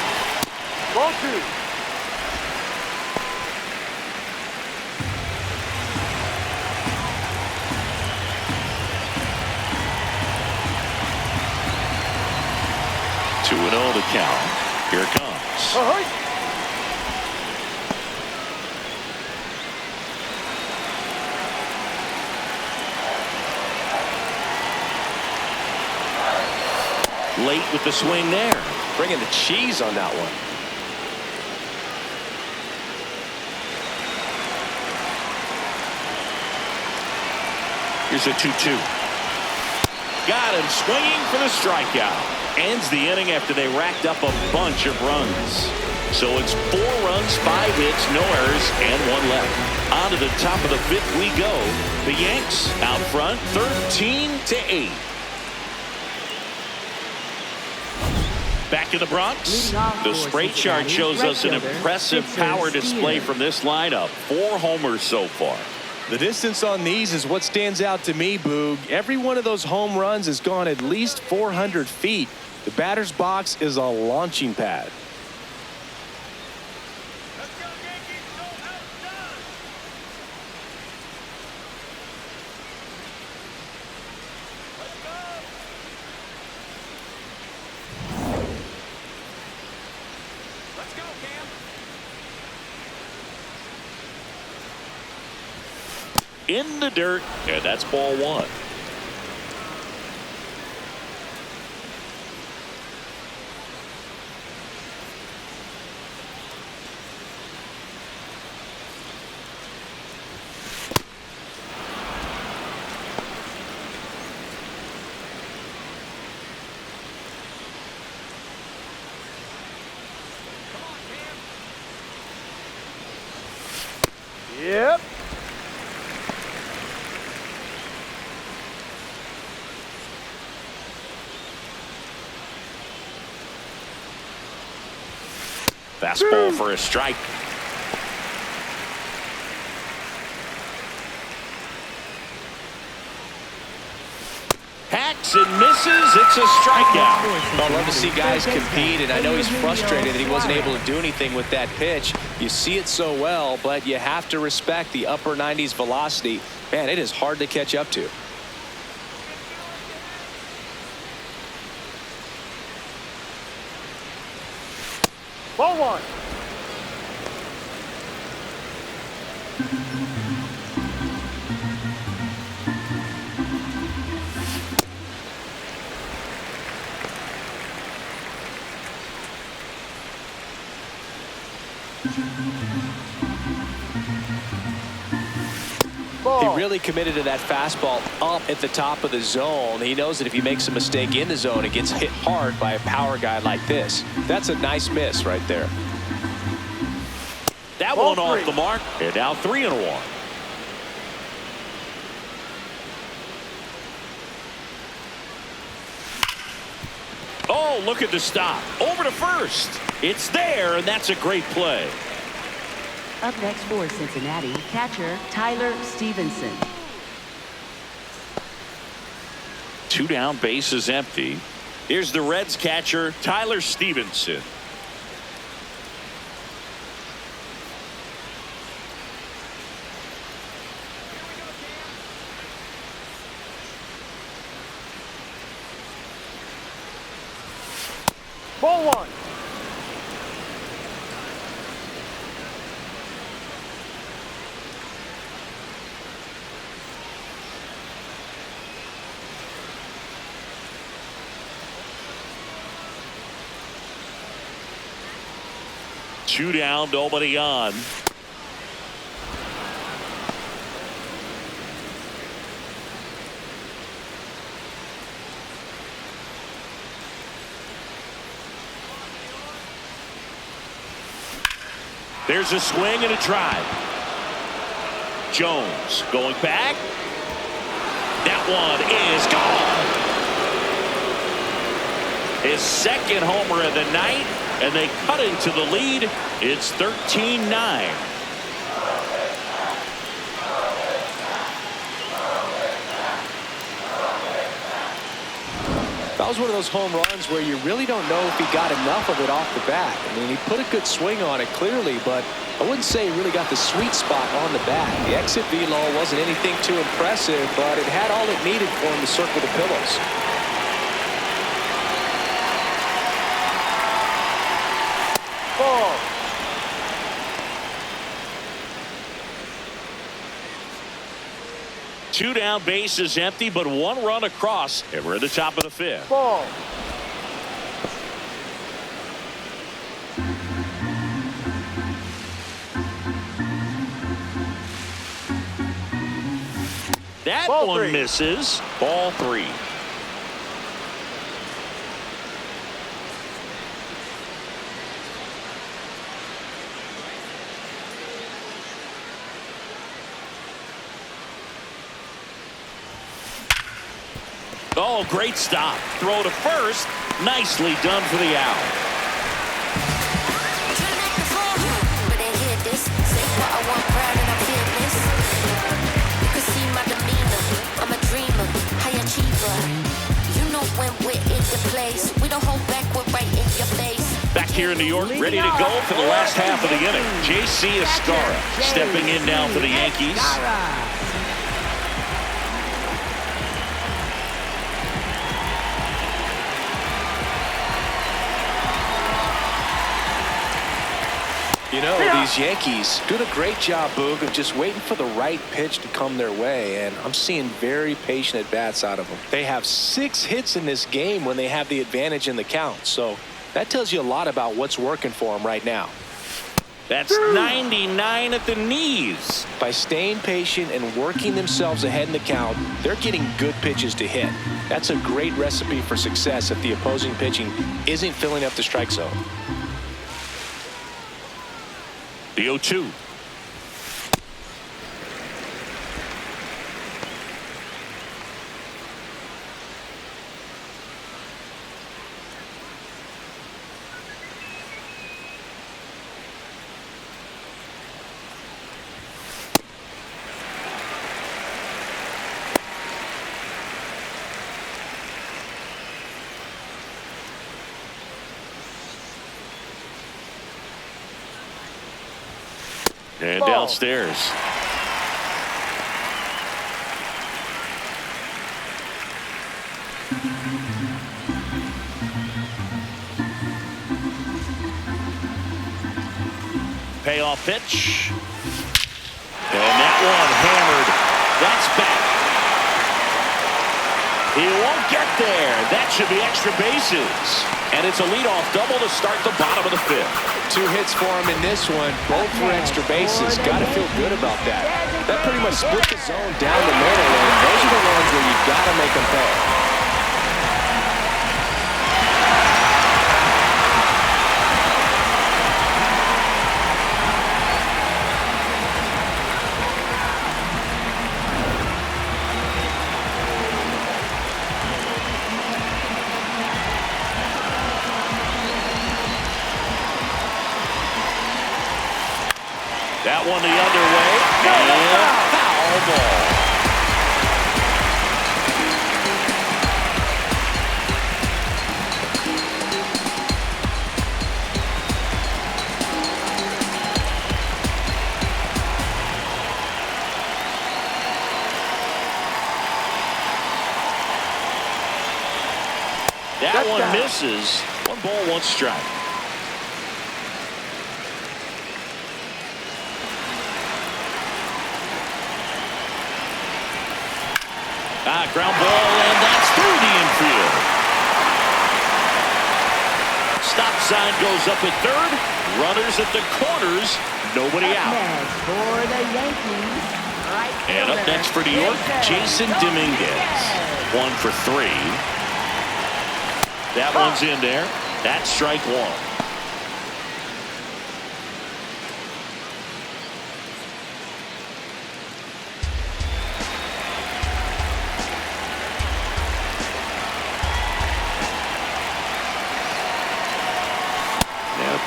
Ball 2. Two and 0 to count. Here it comes. Late with the swing there. Bringing the cheese on that one. Here's a 2-2. Got him swinging for the strikeout. Ends the inning after they racked up a bunch of runs. So it's 4 runs, 5 hits, no errors, and 1 left. On to the top of the 5th we go. The Yanks out front, 13-8. Back in the Bronx, the spray chart shows us an impressive power display from this lineup. 4 homers so far. The distance on these is what stands out to me, Boog. Every one of those home runs has gone at least 400 feet. The batter's box is a launching pad. in the dirt, and that's ball one. Yep. Fastball for a strike. Hacks and misses. It's a strikeout. I love to see guys compete, and I know he's frustrated that he wasn't able to do anything with that pitch. You see it so well, but you have to respect the upper 90s velocity. Man, it is hard to catch up to. Ball one. He really committed to that fastball up at the top of the zone. He knows that if he makes a mistake in the zone, it gets hit hard by a power guy like this. That's a nice miss right there. That one off the mark, and now 3-1. Oh, look at the stop. Over to first. It's there, and that's a great play. Up next for Cincinnati, catcher Tyler Stevenson. 2 down, base is empty. Here's the Reds catcher Tyler Stevenson. Ball one. Two down, nobody on. There's a swing and a drive. Jones going back. That one is gone. His second homer of the night, and they cut into the lead. It's 13-9. That was one of those home runs where you really don't know if he got enough of it off the bat. I mean, he put a good swing on it clearly, but I wouldn't say he really got the sweet spot on the bat. The exit velo wasn't anything too impressive, but it had all it needed for him to circle the pillows. Ball. Two down, base is empty, but one run across, and we're at the top of the fifth. Ball. That Ball one three. misses. Ball three. Oh, great stop. Throw to first. Nicely done for the out. Back here in New York, ready to go for the last half of the inning. J.C. Escara stepping in now for the Yankees. You know, these Yankees doing a great job, Boog, of just waiting for the right pitch to come their way, and I'm seeing very patient at-bats out of them. They have 6 hits in this game when they have the advantage in the count, so that tells you a lot about what's working for them right now. That's 99 at the knees. By staying patient and working themselves ahead in the count, they're getting good pitches to hit. That's a great recipe for success if the opposing pitching isn't filling up the strike zone. The 0-2. And downstairs. Payoff pitch. And that one hammered. That's back. He won't get there. That should be extra bases. And it's a leadoff double to start the bottom of the 5th. 2 hits for him in this one, both for extra bases. Got to feel good about that. That pretty much split the zone down the middle, and those are the ones where you got to make them pay. That one the other way, and foul ball. That one misses. 1 ball, 1 strike. Ground ball, and that's through the infield. Stop sign goes up at 3rd. Runners at the corners. Nobody out. Next for the Yankees, right And up next for New York, Jason Dominguez. 1 for 3. That one's in there. That's strike 1.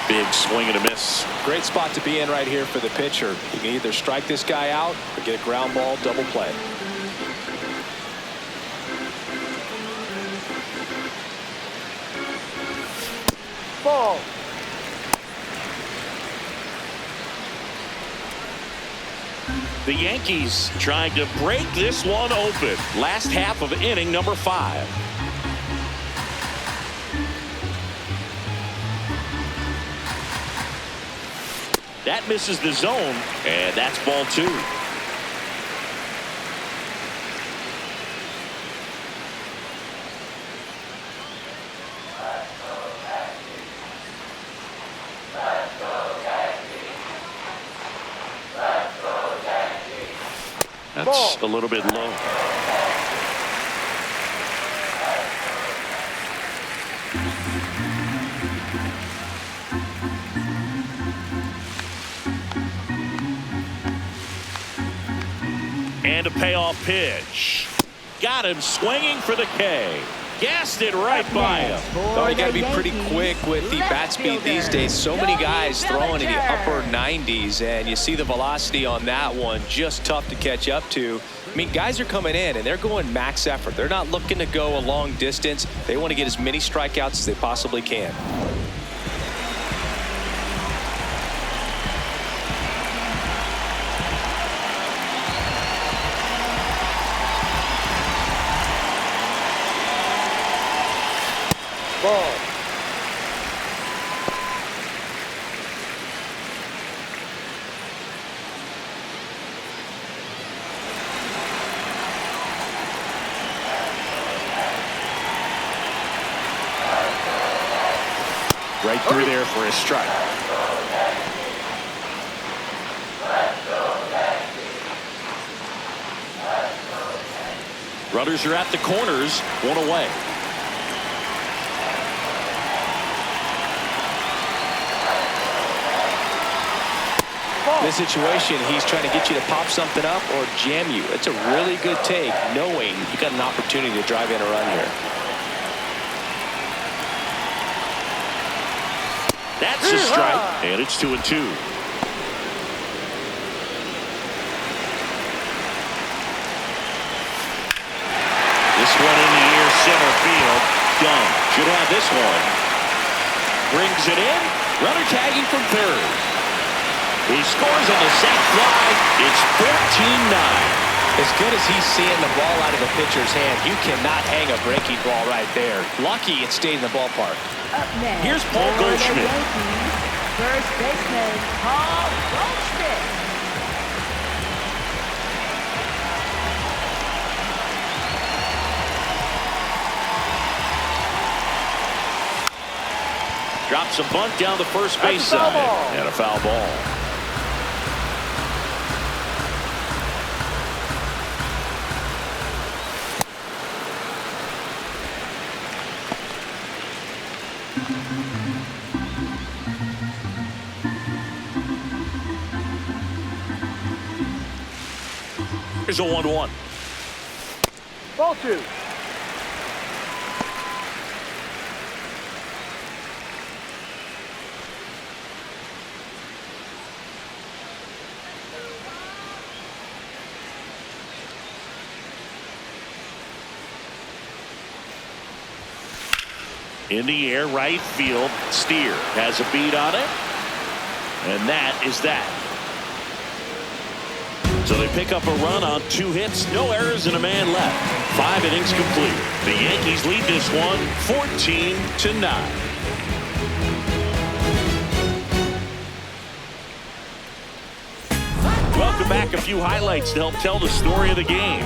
Big swing and a miss. Great spot to be in right here for the pitcher. You can either strike this guy out or get a ground ball double play. Ball. The Yankees trying to break this one open. Last half of inning number 5. That misses the zone, and that's ball 2. That's a little bit low. And a payoff pitch. Got him swinging for the K. Gassed it right by him. Oh, you got to be pretty quick with the bat speed these days. So many guys throwing in the upper 90s, and you see the velocity on that one. Just tough to catch up to. I mean, guys are coming in, and they're going max effort. They're not looking to go a long distance. They want to get as many strikeouts as they possibly can. Right through there for a strike. Runners are at the corners, one away. This situation, he's trying to get you to pop something up or jam you. It's a really good take, knowing you got an opportunity to drive in a run here. That's a strike, and it's 2-2. This one in the air, center field. Done. Should have this one. Brings it in. Runner tagging from third. He scores on the sac fly. It's 14-9. As good as he's seeing the ball out of the pitcher's hand, you cannot hang a breaking ball right there. Lucky it stayed in the ballpark. Up next, Here's Paul for the Goldschmidt. Yankees, first baseman Paul Goldschmidt. Drops a bunt down the first base side. And a foul ball. Here's a 1-1. Ball 2. In the air, right field. Steer has a beat on it. And that is that. So they pick up a run on 2 hits, no errors, and a man left. 5 innings complete. The Yankees lead this one 14-9. Welcome back. A few highlights to help tell the story of the game.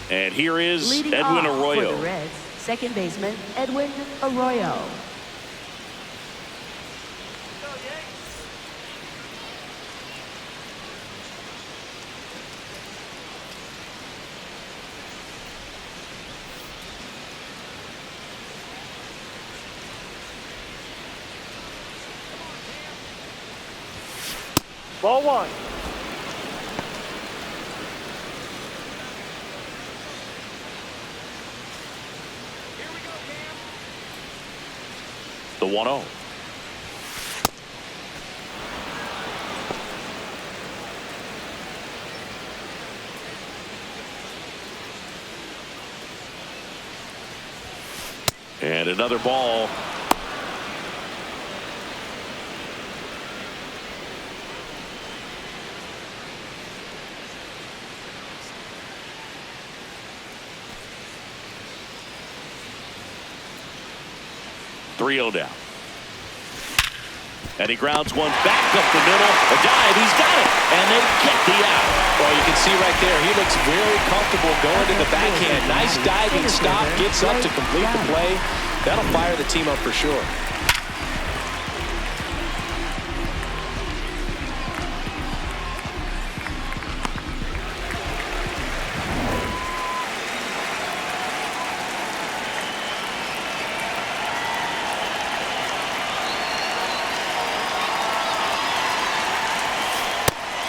And here is Leading Edwin off Arroyo. for the Reds, second baseman Edwin Arroyo. Ball 1. The 1-0. And another ball. Three-0 down. And he grounds one back up the middle. A dive, he's got it. And they get the out. Well, you can see right there, he looks very comfortable going to the backhand. Nice diving stop, gets up to complete the play. That'll fire the team up for sure.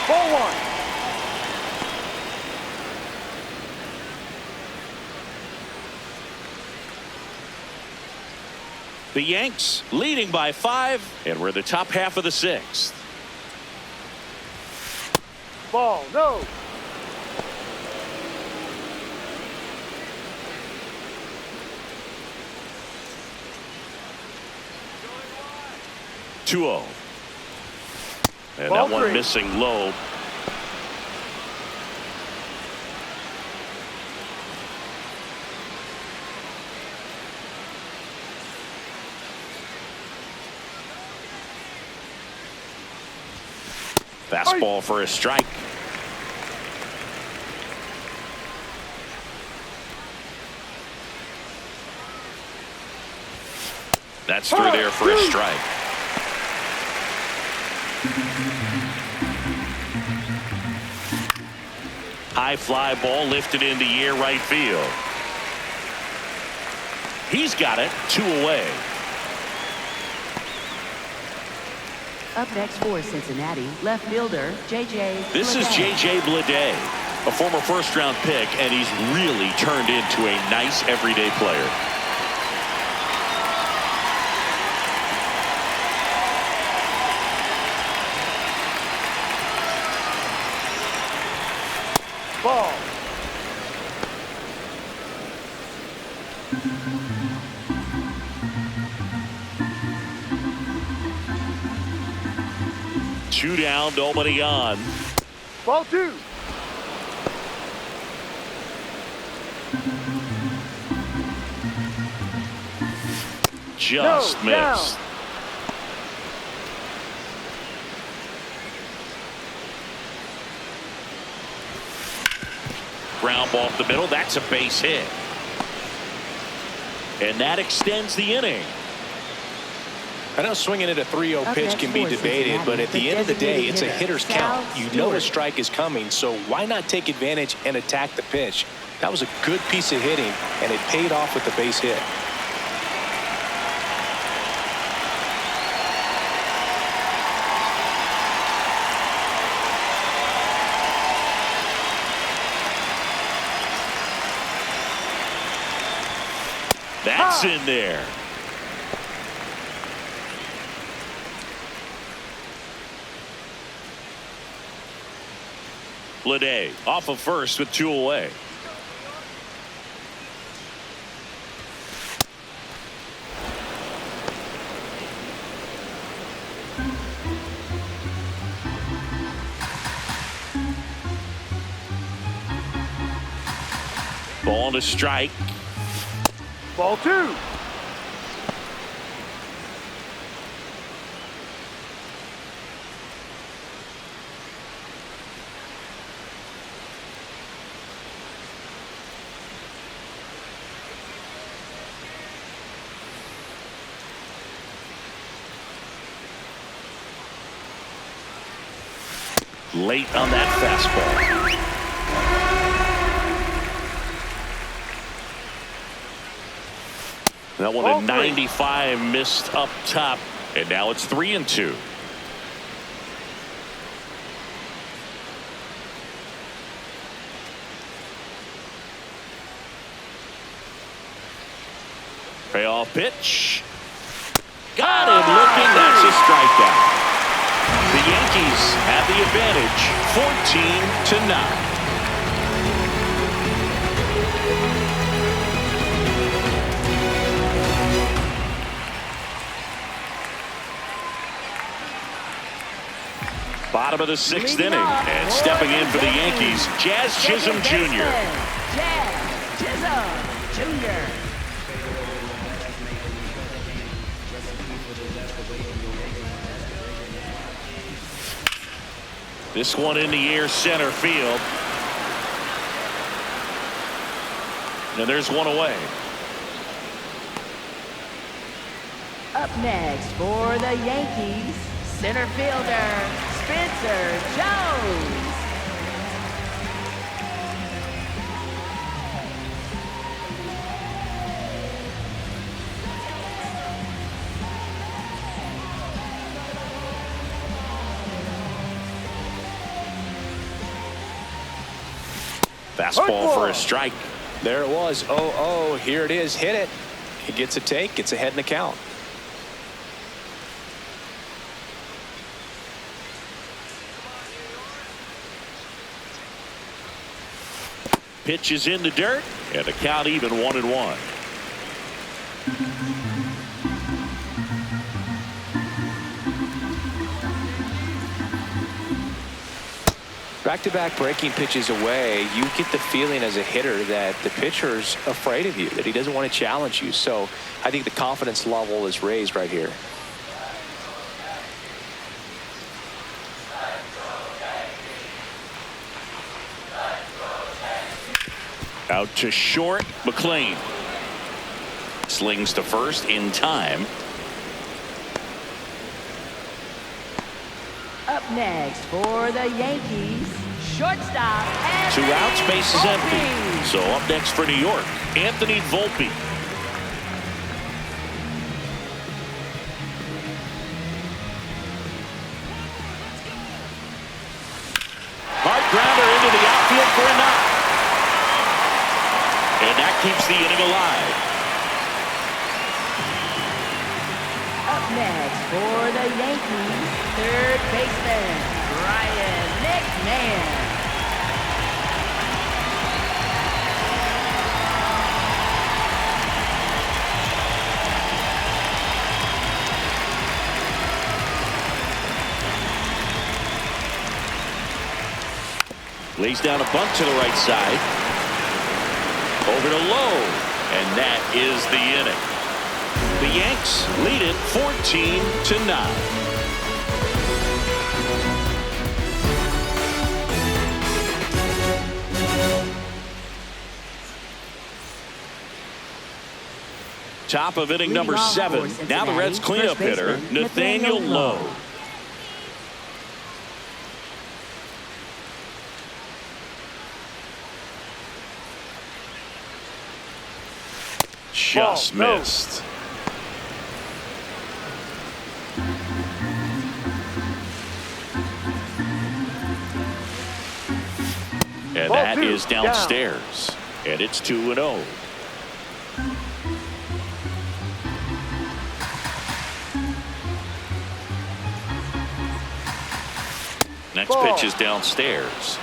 Ball 1. The Yanks leading by 5, and we're in the top half of the 6th. Ball, no. 2-0. And Ball that one three. missing low. Fastball for a strike. That's through there for a strike. High fly ball lifted in the air right field. He's got it. 2 away. Up next for Cincinnati, left fielder J.J. This is J.J. Bleday, a former first-round pick, and he's really turned into a nice everyday player. Ball. Two down, nobody on. Ball 2. Just No, down. missed. Ground ball up the middle. That's a base hit. And that extends the inning. I know swinging at a 3-0 Up pitch next can be for debated, Cincinnati, but at the the end of the day, designated it's a hitter, hitter's Sal count. You know a Stewart. strike is coming, so why not take advantage and attack the pitch? That was a good piece of hitting, and it paid off with the base hit. That's in there. Bleday off of first with 2 away. Ball to strike. Ball 2. Late on that fastball. That one Ball at 3. 95 missed up top, and now it's 3-2. Payoff pitch. Got him looking. That's a strikeout. The Yankees have the advantage, 14-9. Bottom of the 6th inning, and stepping in for the Yankees, Jazz Chisholm Jr. Jazz Chisholm Jr. This one in the air center field. And there's one away. Up next for the Yankees, center fielder Spencer Jones. Fastball for a strike. There it was. 0-0. Here it is. Hit it. He gets a take. Gets ahead in the count. Pitch is in the dirt, and the count even 1-1. Back-to-back breaking pitches away, you get the feeling as a hitter that the pitcher's afraid of you, that he doesn't want to challenge you. So I think the confidence level is raised right here. Out to short, McLean. Slings to first in time. Up next for the Yankees, shortstop. Two outs, base is empty. Volpe. So up next for New York, Anthony Volpe. Hard grounder into the outfield for a knock. And that keeps the inning alive. Up next for the Yankees, third baseman, Ryan McMahon. Lays down a bunt to the right side. Over to Low. And that is the inning. The Yanks lead it 14-9. Top of inning number 7. Now the Reds cleanup hitter, Nathaniel Lowe. Just missed. And that is downstairs. And it's 2-0. Next pitch is downstairs.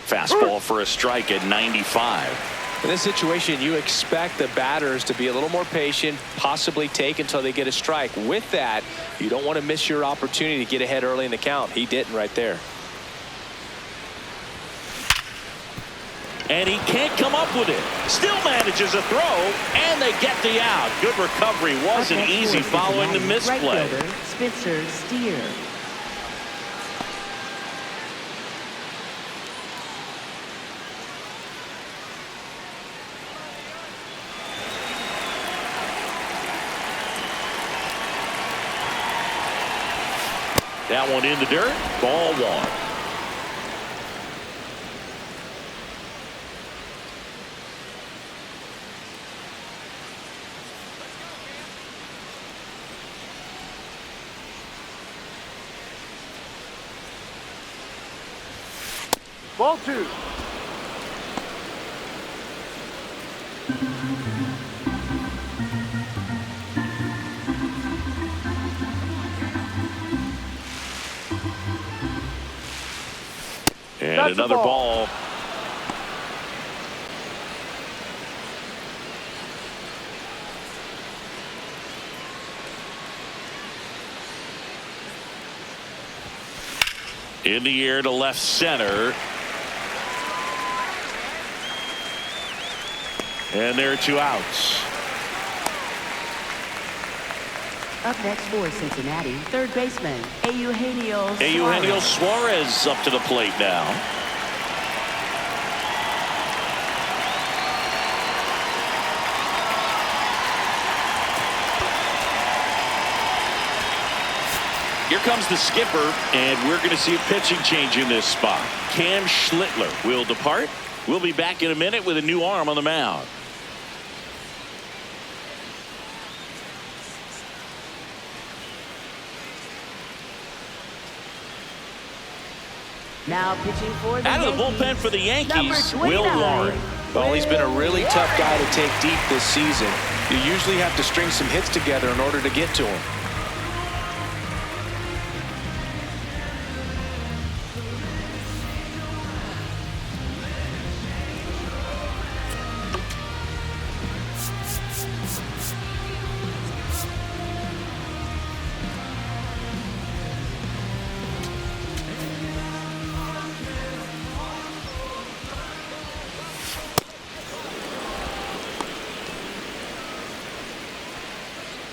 Fastball for a strike at 95. In this situation, you expect the batters to be a little more patient, possibly take until they get a strike. With that, you don't want to miss your opportunity to get ahead early in the count. He didn't right there. And he can't come up with it. Still manages a throw, and they get the out. Good recovery. Wasn't easy following the misplay. Right fielder, Spencer Steer. That one in the dirt. Ball 1. Ball 2. And That's another ball. In the air to left center. And there are 2 outs. Up next for Cincinnati, third baseman, Eugenio Suarez up to the plate now. Here comes the skipper, and we're going to see a pitching change in this spot. Cam Schlittler will depart. We'll be back in a minute with a new arm on the mound. Now pitching for the Out of the Yankees, bullpen for the Yankees, number Will 29, Warren. Well, he's been a really tough guy to take deep this season. You usually have to string some hits together in order to get to him.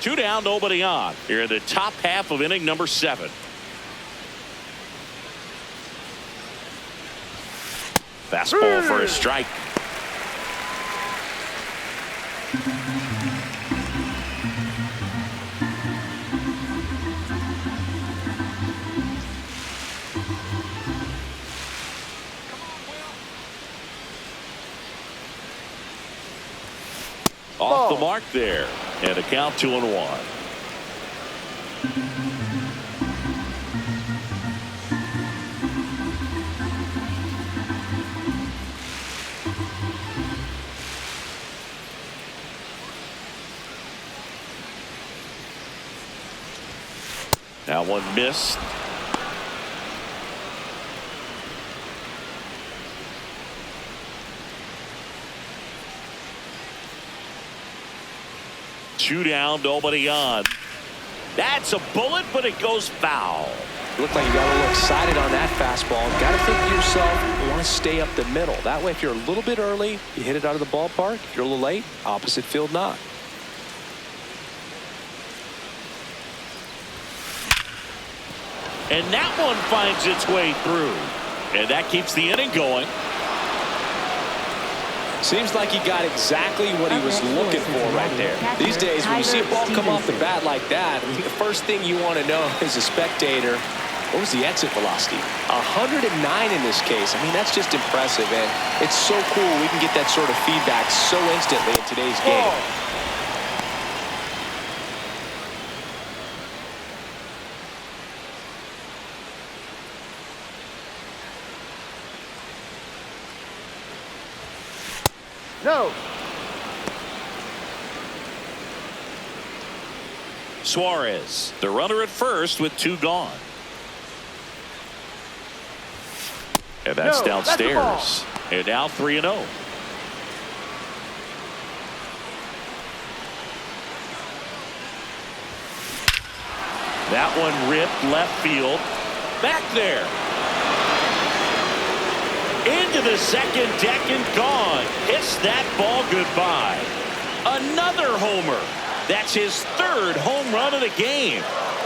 2 down, nobody on. Here in the top half of inning number 7. Fastball for a strike. Off the mark there, and a count 2-1. That one missed. Two down, nobody on. That's a bullet, but it goes foul. Looked like you got a little excited on that fastball. Got to think to yourself, you want to stay up the middle. That way, if you're a little bit early, you hit it out of the ballpark. If you're a little late, opposite field not. And that one finds its way through. And that keeps the inning going. Seems like he got exactly what he was looking for right there. These days, when you see a ball come off the bat like that, I mean, the first thing you want to know as a spectator, what was the exit velocity? 109 in this case. I mean, that's just impressive. And it's so cool we can get that sort of feedback so instantly in today's game. No. Suarez, the runner at first with 2 gone. And that's downstairs. And now 3-0. That one ripped left field. Back there. Into the second deck and gone. Hits that ball goodbye. Another homer. That's his 3rd home run of the game.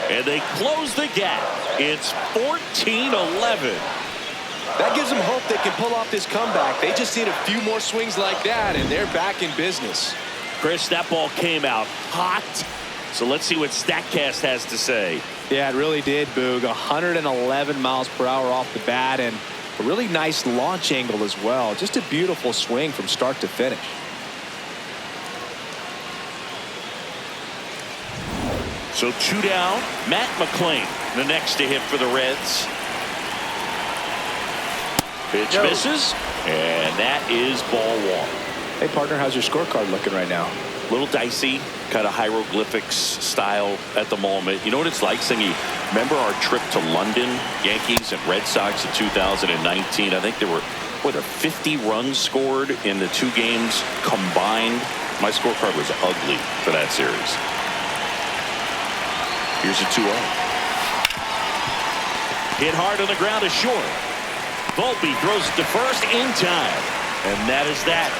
And they close the gap. It's 14-11. That gives them hope they can pull off this comeback. They just need a few more swings like that, and they're back in business. Chris, that ball came out hot. So let's see what StatCast has to say. Yeah, it really did, Boog. 111 miles per hour off the bat, and a really nice launch angle as well. Just a beautiful swing from start to finish. So 2 down. Matt McClain, the next to hit for the Reds. Pitch misses, and that is ball 1. Hey, partner, how's your scorecard looking right now? Little dicey, kind of hieroglyphics style at the moment. You know what it's like, Singy? Remember our trip to London, Yankees and Red Sox in 2019? I think there were, 50 runs scored in the 2 games combined. My scorecard was ugly for that series. Here's a 2-0. Hit hard on the ground is short. Volpe throws it to first in time. And that is that.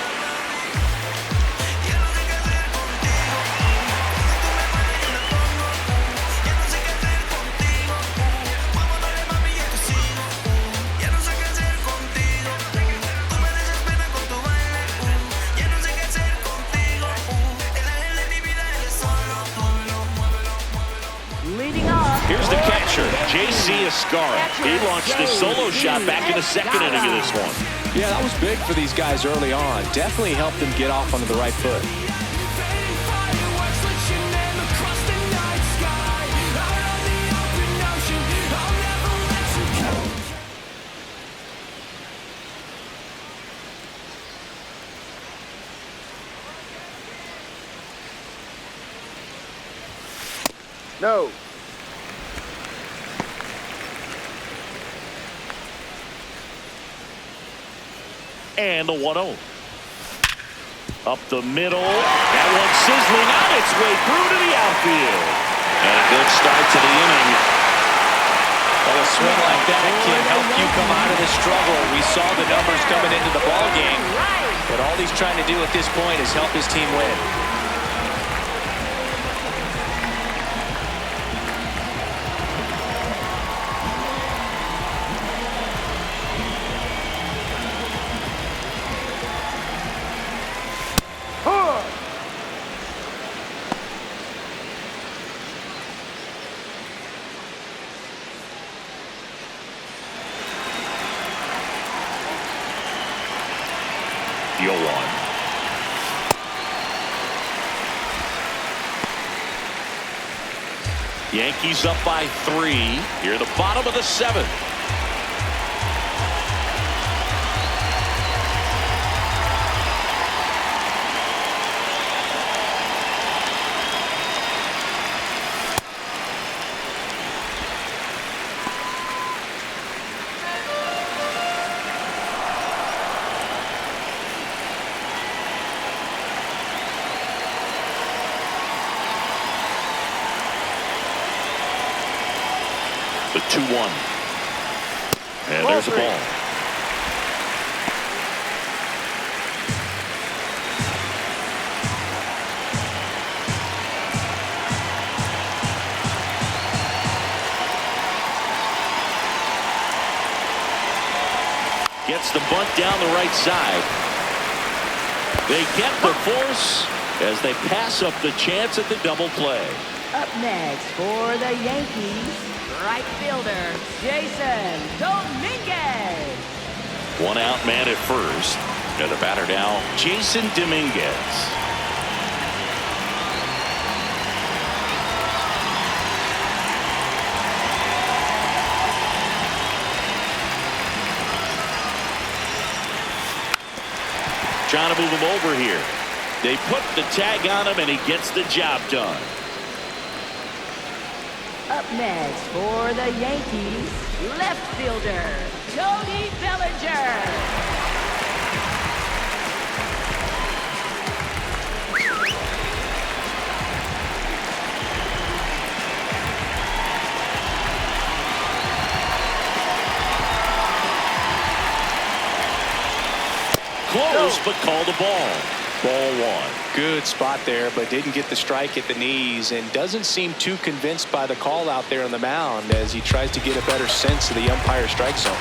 Here's the catcher, J.C. Escara. He launched a solo shot back in the 2nd inning of this one. Yeah, that was big for these guys early on. Definitely helped them get off onto the right foot. No. And the 1-0. Up the middle. That one sizzling on its way through to the outfield. And a good start to the inning. Well, a swing like that can help you come out of the struggle. We saw the numbers coming into the ball game. But all he's trying to do at this point is help his team win. steal one. Yankees up by 3 here, the bottom of the 7th. The 2-1. And there's a ball. Gets the bunt down the right side. They get the force as they pass up the chance at the double play. Up next for the Yankees, right fielder, Jason Dominguez. 1 out man at first. And the batter now, Jason Dominguez. Trying to move him over here. They put the tag on him and he gets the job done. Up next for the Yankees, left fielder, Tony Bellinger. Close, but called the ball. Ball 1. Good spot there, but didn't get the strike at the knees and doesn't seem too convinced by the call out there on the mound as he tries to get a better sense of the umpire's strike zone.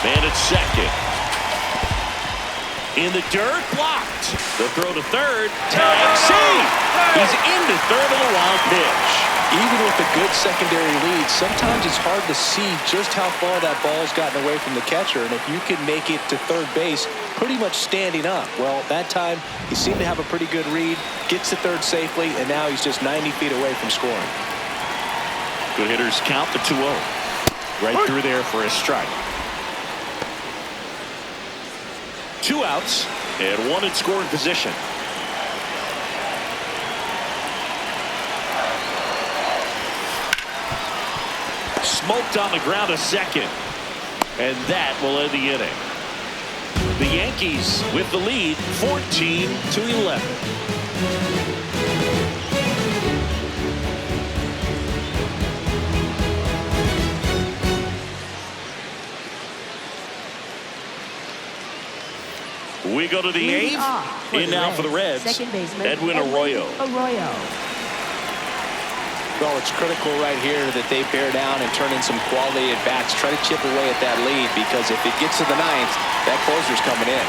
Man at second. In the dirt, blocked. The throw to third. Tag, safe. He's into third on the wild pitch. Even with a good secondary lead, sometimes it's hard to see just how far that ball's gotten away from the catcher. And if you can make it to third base pretty much standing up, well, that time he seemed to have a pretty good read, gets to third safely, and now he's just 90 feet away from scoring. Good hitters count the 2-0. Right through there for a strike. 2 outs and 1 in scoring position. Smoked on the ground a second. And that will end the inning. The Yankees with the lead 14-11. We go to the 8th. In now for the Reds, Second baseman, Edwin Arroyo. Well, it's critical right here that they bear down and turn in some quality at bats. Try to chip away at that lead, because if it gets to the 9th, that closer's coming in.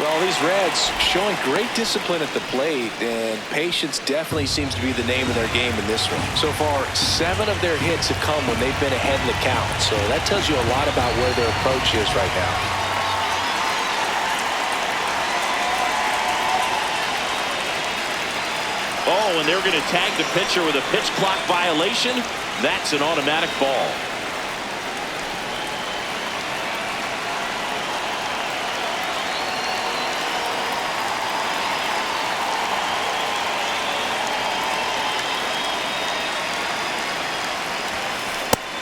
Well, these Reds showing great discipline at the plate, and patience definitely seems to be the name of their game in this one. So far, 7 of their hits have come when they've been ahead in the count. So that tells you a lot about where their approach is right now. Oh, and they're going to tag the pitcher with a pitch clock violation. That's an automatic ball.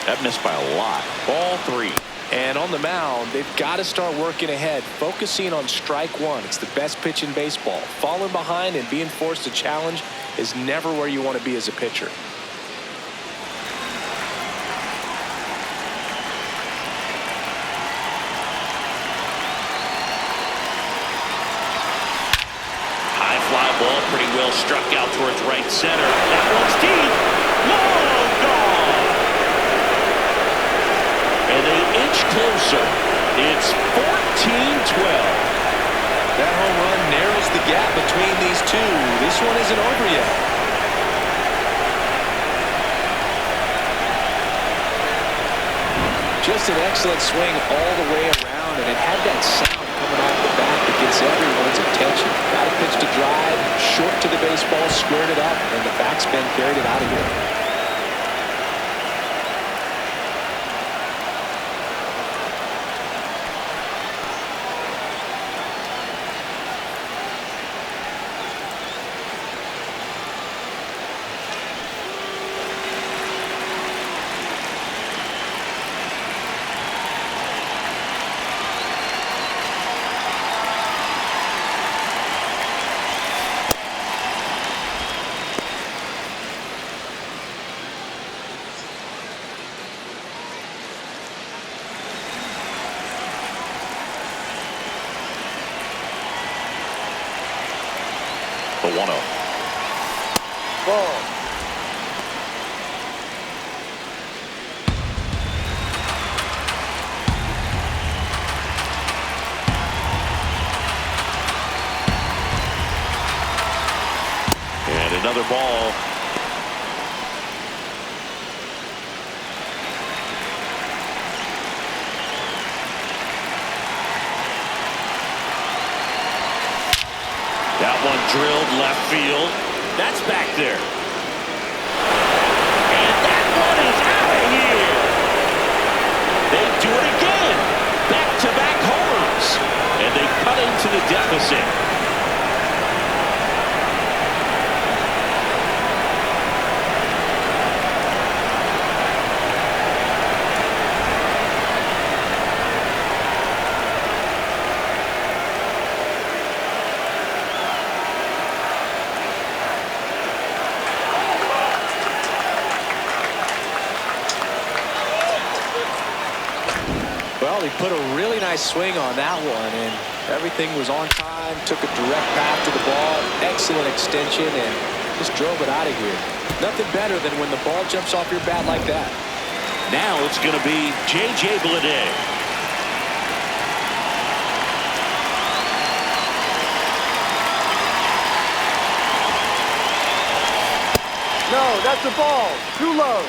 That missed by a lot. Ball 3. And on the mound, they've got to start working ahead, focusing on strike 1. It's the best pitch in baseball. Falling behind and being forced to challenge is never where you want to be as a pitcher. High fly ball, pretty well struck out towards right center. That one's deep. Long gone. And they inch closer. It's 14-12. That home run narrows the gap between these two. This one isn't over yet. Just an excellent swing all the way around, and it had that sound coming off the bat that gets everyone's attention. Got a pitch to drive, short to the baseball, squared it up, and the backspin carried it out of here. The 1-0. Ball. And another ball. That one drilled left field. That's back there. And that one is out of here. They do it again. Back-to-back homers. And they cut into the deficit. Well, he put a really nice swing on that one, and everything was on time. Took a direct path to the ball. Excellent extension, and just drove it out of here. Nothing better than when the ball jumps off your bat like that. Now it's going to be J.J. Bleday. No, that's a ball. Too low.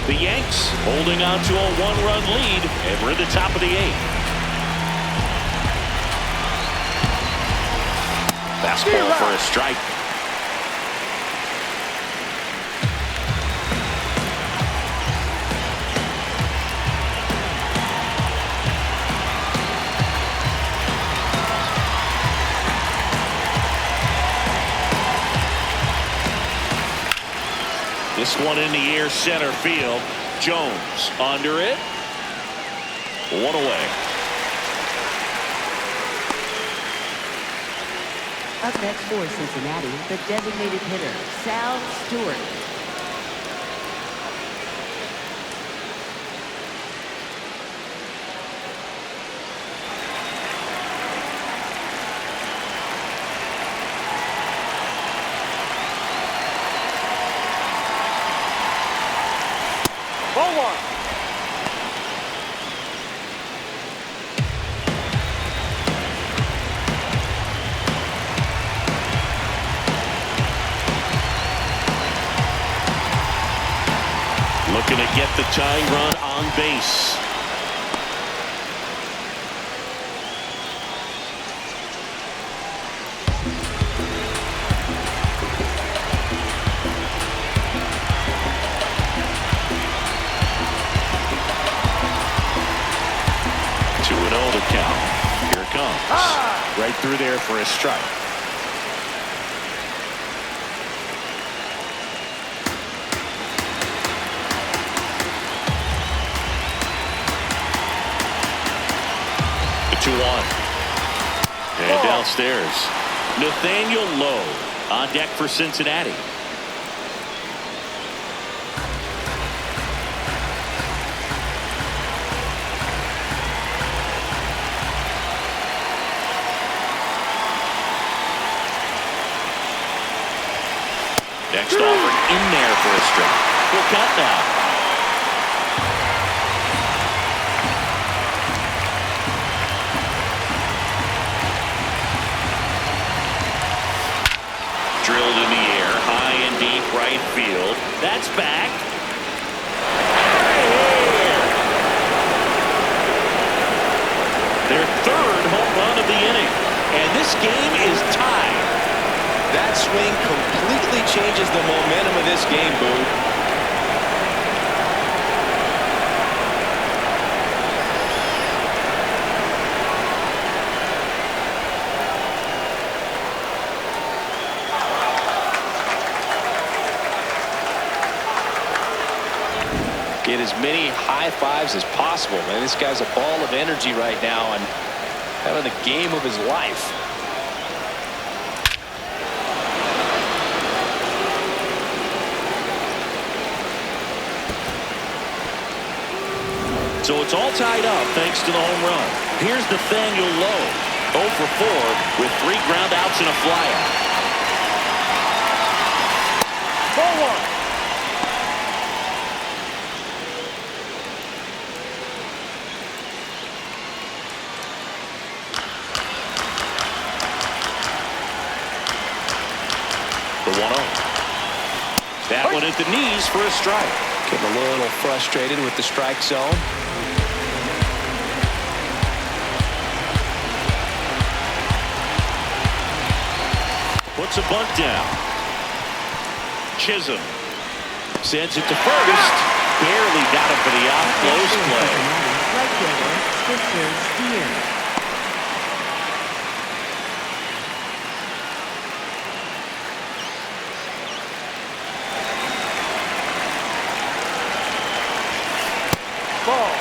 The Yanks holding on to a one-run lead, and we're at the top of the 8th. Fastball for a strike. This one in the air, center field. Jones under it. One away. Up next for Cincinnati, the designated hitter, Sal Stewart. Ball 1. Looking to get the tying run on base. The count. Here it comes. Right through there for a strike. The 2-1. And downstairs. Nathaniel Lowe on deck for Cincinnati. Next offering in there for a strike. Full count now. Drilled in the air, high field. That's back. Their third home run of the inning. And this game is tied. That swing completely changes the momentum of this game, Boo. Get as many high fives as possible, man. This guy's a ball of energy right now and having the game of his life. So it's all tied up thanks to the home run. Here's Nathaniel Lowe, 0 for 4 with 3 ground outs and a flyout. 4-1. The 1-0. That one at the knees for a strike. Getting a little frustrated with the strike zone. Puts a bunt down. Chisholm sends it to first. Barely got him for the out. Close play. Right fielder, Schlittler here. Ball.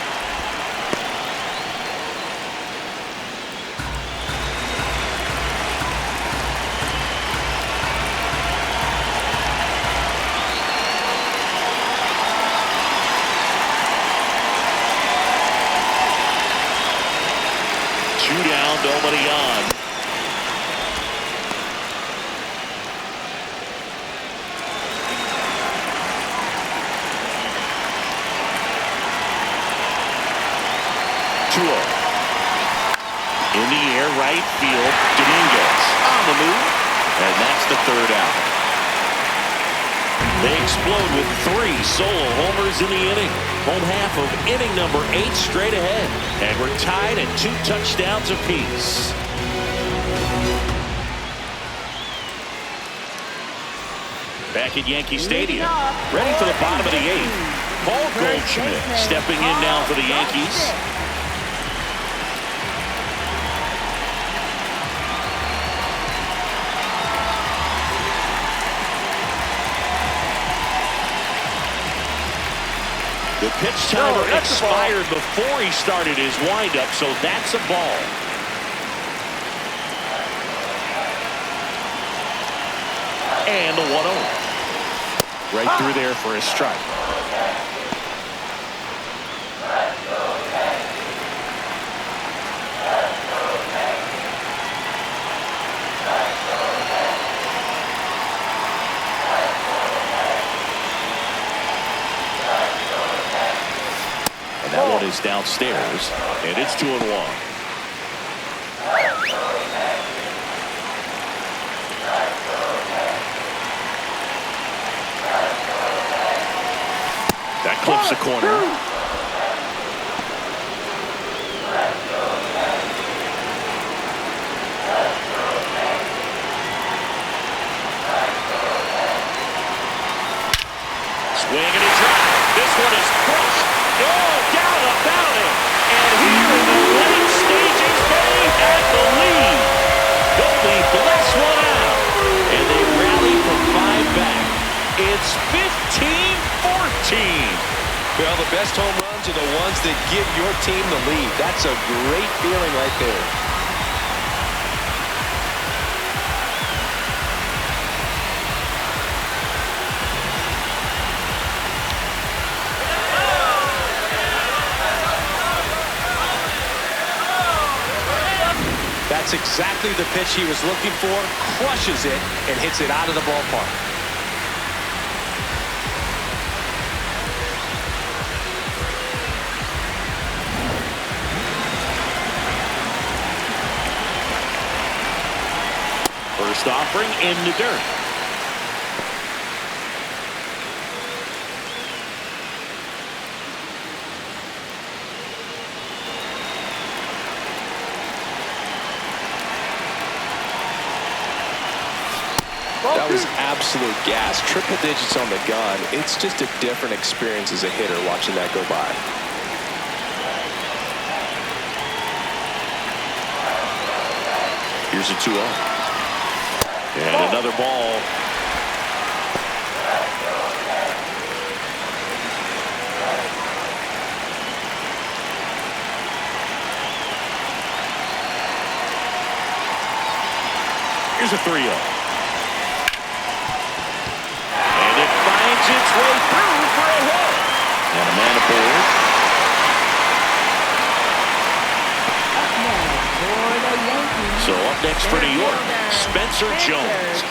Two down, nobody on. In the air, right field. Dominguez on the move, and that's the third out. They explode with 3 solo homers in the inning. Home half of inning number 8 straight ahead, and we're tied at 2 touchdowns apiece. Back at Yankee Stadium, ready for the bottom of the 8th. Paul Goldschmidt stepping in now for the Yankees. The pitch timer expired before he started his windup, so that's a ball. And the 1-0. Right through there for a strike. That one is downstairs, and it's 2-1. That clips the corner. Swing and a drop. This one is crushed. Oh, down about it. And here in the late stages, they have the lead. Goldie bless one out. And they rally from 5 back. It's 15-14. Well, the best home runs are the ones that give your team the lead. That's a great feeling right there. That's exactly the pitch he was looking for. Crushes it and hits it out of the ballpark. First offering in the dirt. was absolute gas. Triple digits on the gun. It's just a different experience as a hitter watching that go by. Here's a 2-0. And another ball. Here's a 3-0. And it finds its way through for a hit. And a man aboard. Up next for the Yankees. So up next for New York, Spencer Jones.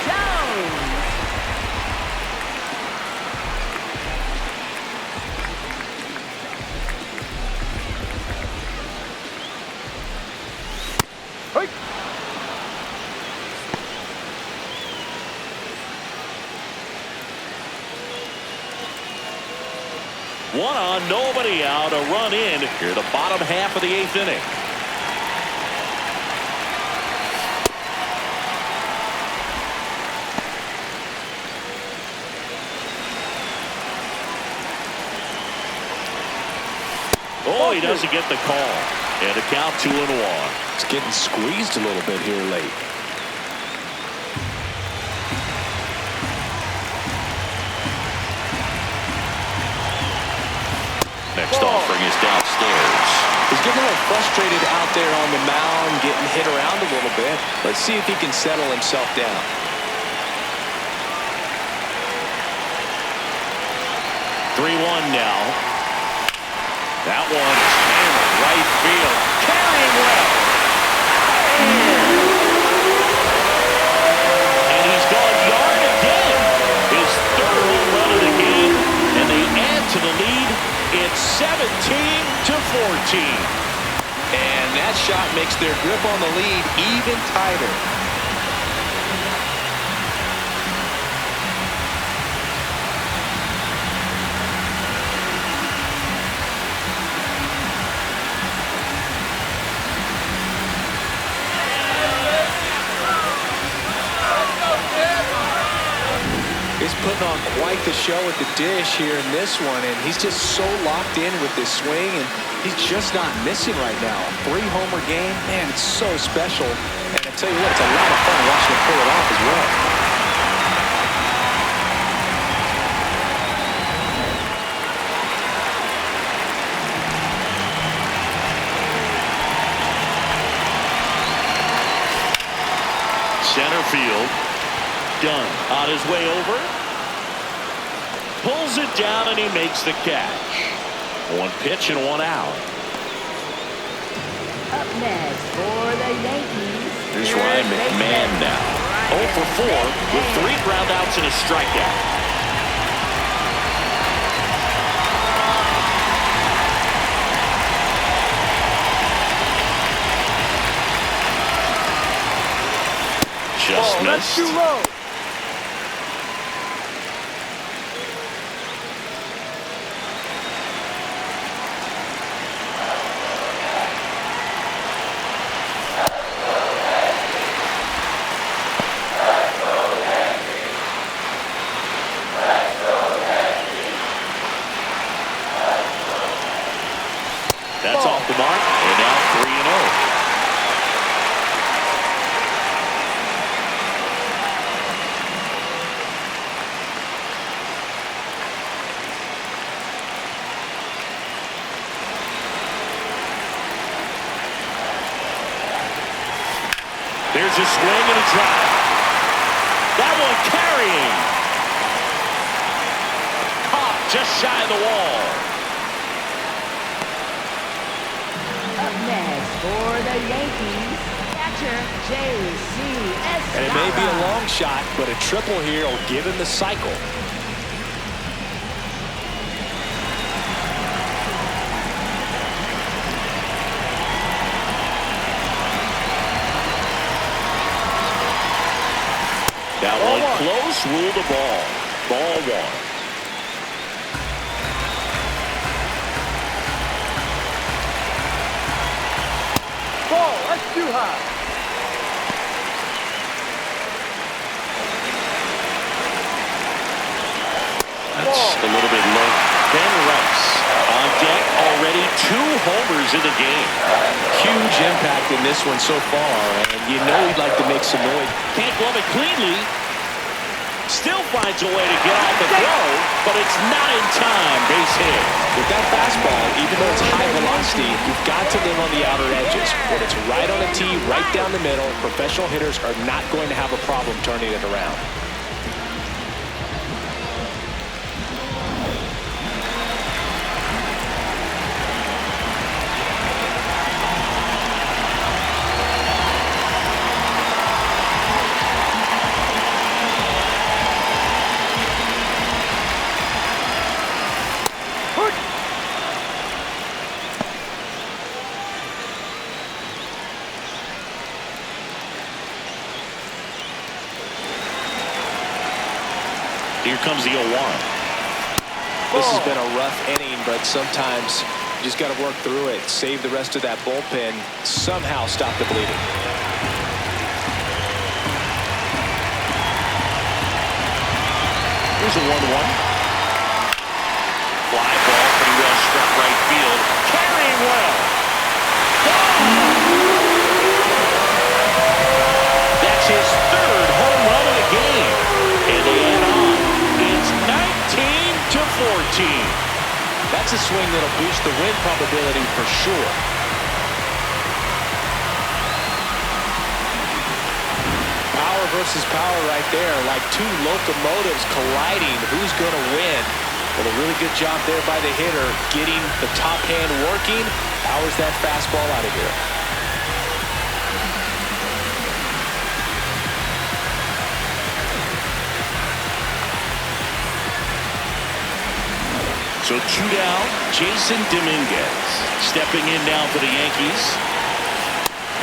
One on, nobody out, a run in here, the bottom half of the 8th inning. Oh, he doesn't get the call. And a count 2-1. It's getting squeezed a little bit here late. Next offering is downstairs. He's getting a little frustrated out there on the mound, getting hit around a little bit. Let's see if he can settle himself down. Now. That one is hammered right field. Carrying well. And he's gone yard again. His 3rd home run of the game. And they add to the lead. It's 17-14. And that shot makes their grip on the lead even tighter. He's putting on quite the show at the dish here in this one, and he's just so locked in with this swing, and he's just not missing right now. A 3-homer game, man, it's so special. And I tell you what, it's a lot of fun watching him pull it off as well. Center field. Dunn on his way over. Pulls it down and he makes the catch. 1 pitch and 1 out. Up next for the Yankees. Here's Ryan McMahon now. 0 for 4 with 3 groundouts and a strikeout. Just missed. That's too low. That's off the mark, and now 3-0. There's a swing and a drive. That one carrying. Caught just shy of the wall. Up next for the Yankees, catcher J.C. And it may be a long shot, but a triple here will give him the cycle. That one close, ruled the ball. Ball 1. Ball, that's too high. a little bit low. Ben Rice on deck, already 2 homers in the game. Huge impact in this one so far, and you know he'd like to make some noise. Can't glove it cleanly. Still finds a way to get off the throw, but it's not in time. Base hit. With that fastball, even though it's high velocity, you've got to live on the outer edges. When it's right on the tee, right down the middle, professional hitters are not going to have a problem turning it around. Here comes the 0-1. This has been a rough inning, but sometimes you just got to work through it, save the rest of that bullpen, somehow stop the bleeding. Here's a 1-1. Fly ball, pretty well struck right field. Carrying well. That's his 3rd home run of the game. And they add on. It's 19-14. That's a swing that'll boost the win probability for sure. Power versus power right there, like 2 locomotives colliding. Who's going to win? Well, a really good job there by the hitter, getting the top hand working. Powers that fastball out of here. So 2 down, Jason Dominguez stepping in now for the Yankees.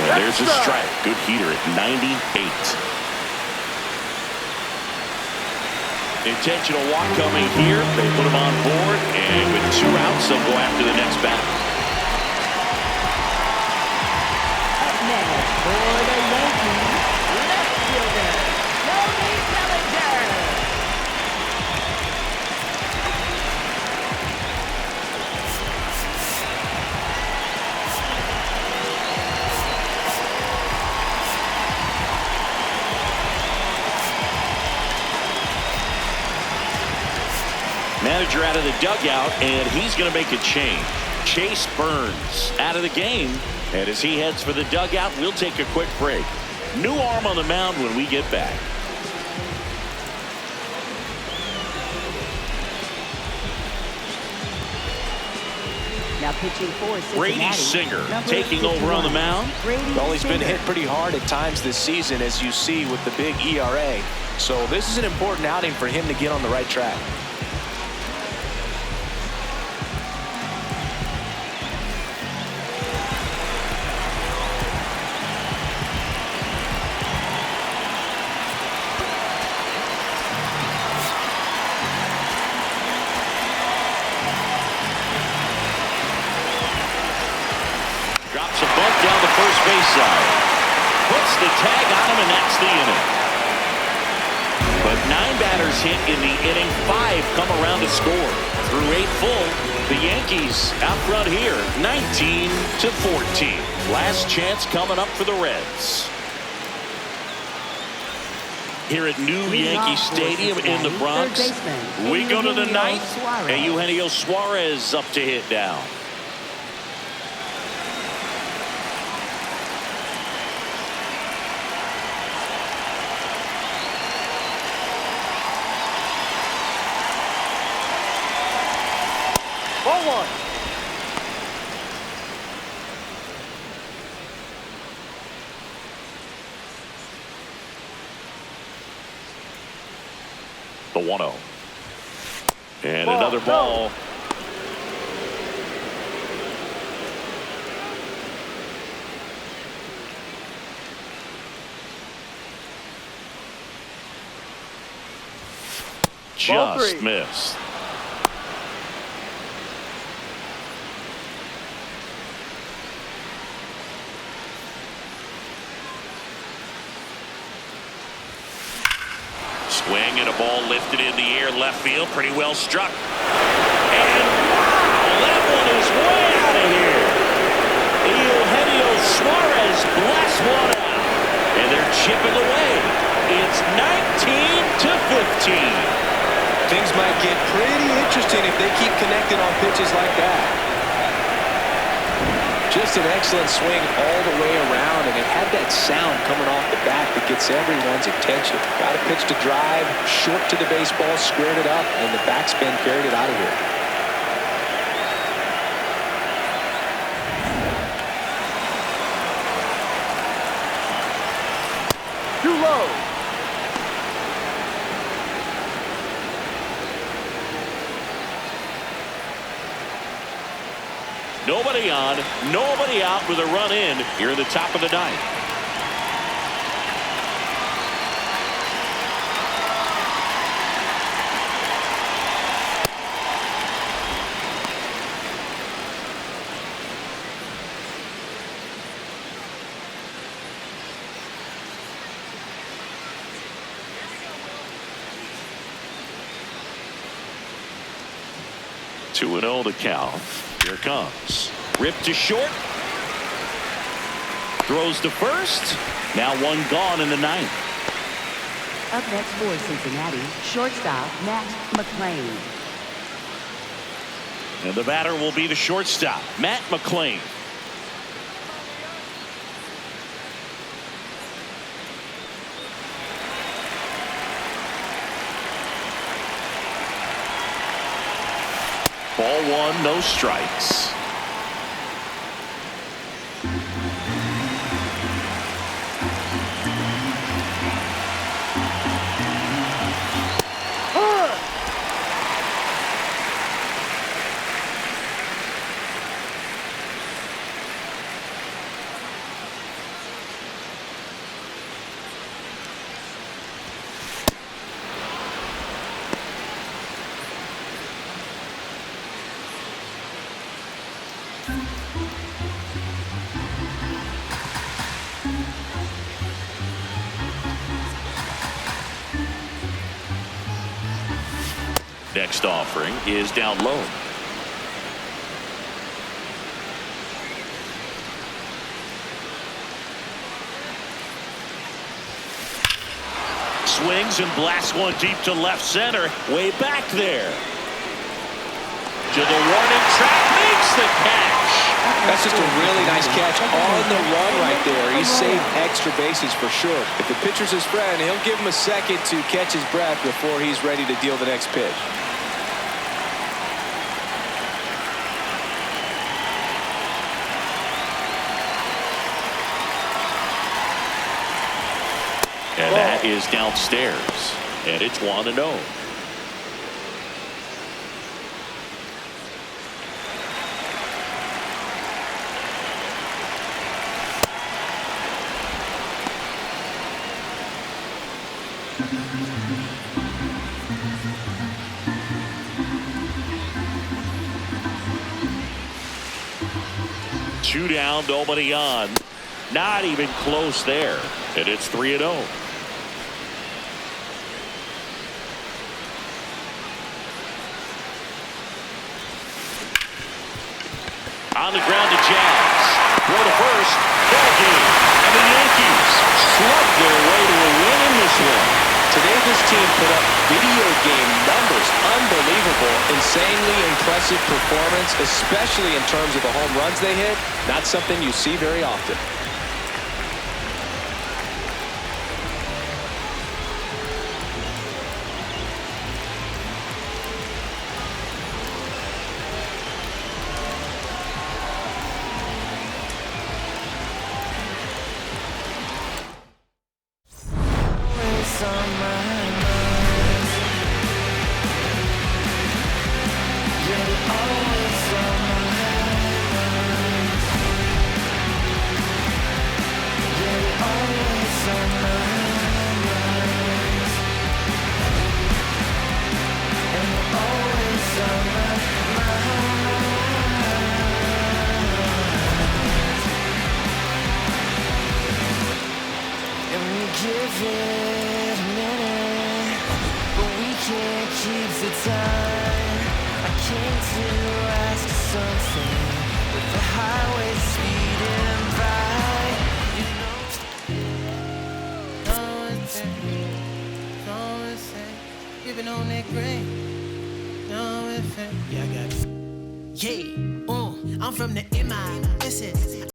And there's a strike. Good heater at 98. Intentional walk coming here. They put him on board, and with 2 outs, they'll go after the next batter. Up next for the Yankees, left fielder, Cody Bellinger. Manager out of the dugout, and he's going to make a change. Chase Burns out of the game, and as he heads for the dugout, we'll take a quick break. New arm on the mound when we get back. Now pitching for Cincinnati, Brady Singer number taking 51. over on the mound. Well, he's been Singer. hit pretty hard at times this season, as you see with the big ERA. So this is an important outing for him to get on the right track. Drops a bunt down the first base side. Puts the tag on him, and that's the inning. But 9 batters hit in the inning. 5 come around to score. Through 8 full, the Yankees out front here, 19-14. Last chance coming up for the Reds. Here at New Yankee Stadium in the Bronx, we go to the 9th, and Eugenio Suarez up to hit down. The 1-0. And another ball. Just missed. Swing and a ball lifted in the air left field. Pretty well struck. And wow, that one is way out of here. Eugenio Suarez blasts one out. And they're chipping away. It's 19-15. Things might get pretty interesting if they keep connecting on pitches like that. Just an excellent swing all the way around, and it had that sound coming off the bat that gets everyone's attention. Got a pitch to drive, short to the baseball, squared it up, and the backspin carried it out of here. Too low. Nobody on, nobody out with a run in here in the top of the ninth. Two and 0 to count. Here it comes. Ripped to short. Throws to first. Now one gone in the ninth. Up next for Cincinnati, shortstop Matt McClain. And the batter will be the shortstop, Matt McClain. Ball one, no strikes. Next offering is down low. Swings and blasts one deep to left center. Way back there. To the warning track. Makes the catch. That's just a really nice catch on the run right there. He saved extra bases for sure. If the pitcher's his friend, he'll give him a second to catch his breath before he's ready to deal the next pitch. And that is downstairs. And it's 1-0. Two down, nobody on. Not even close there. And it's 3-0. On the ground to Jazz. Throw to first. Ball game. And the Yankees slug their way to a win in this one. Today this team put up video game numbers. Unbelievable. Insanely impressive performance, especially in terms of the home runs they hit. Not something you see very often. Now's the time I came to ask something. With the highway speeding by, Living on that grain. Yeah, I got it. Yeah, I'm from the MI. Listen.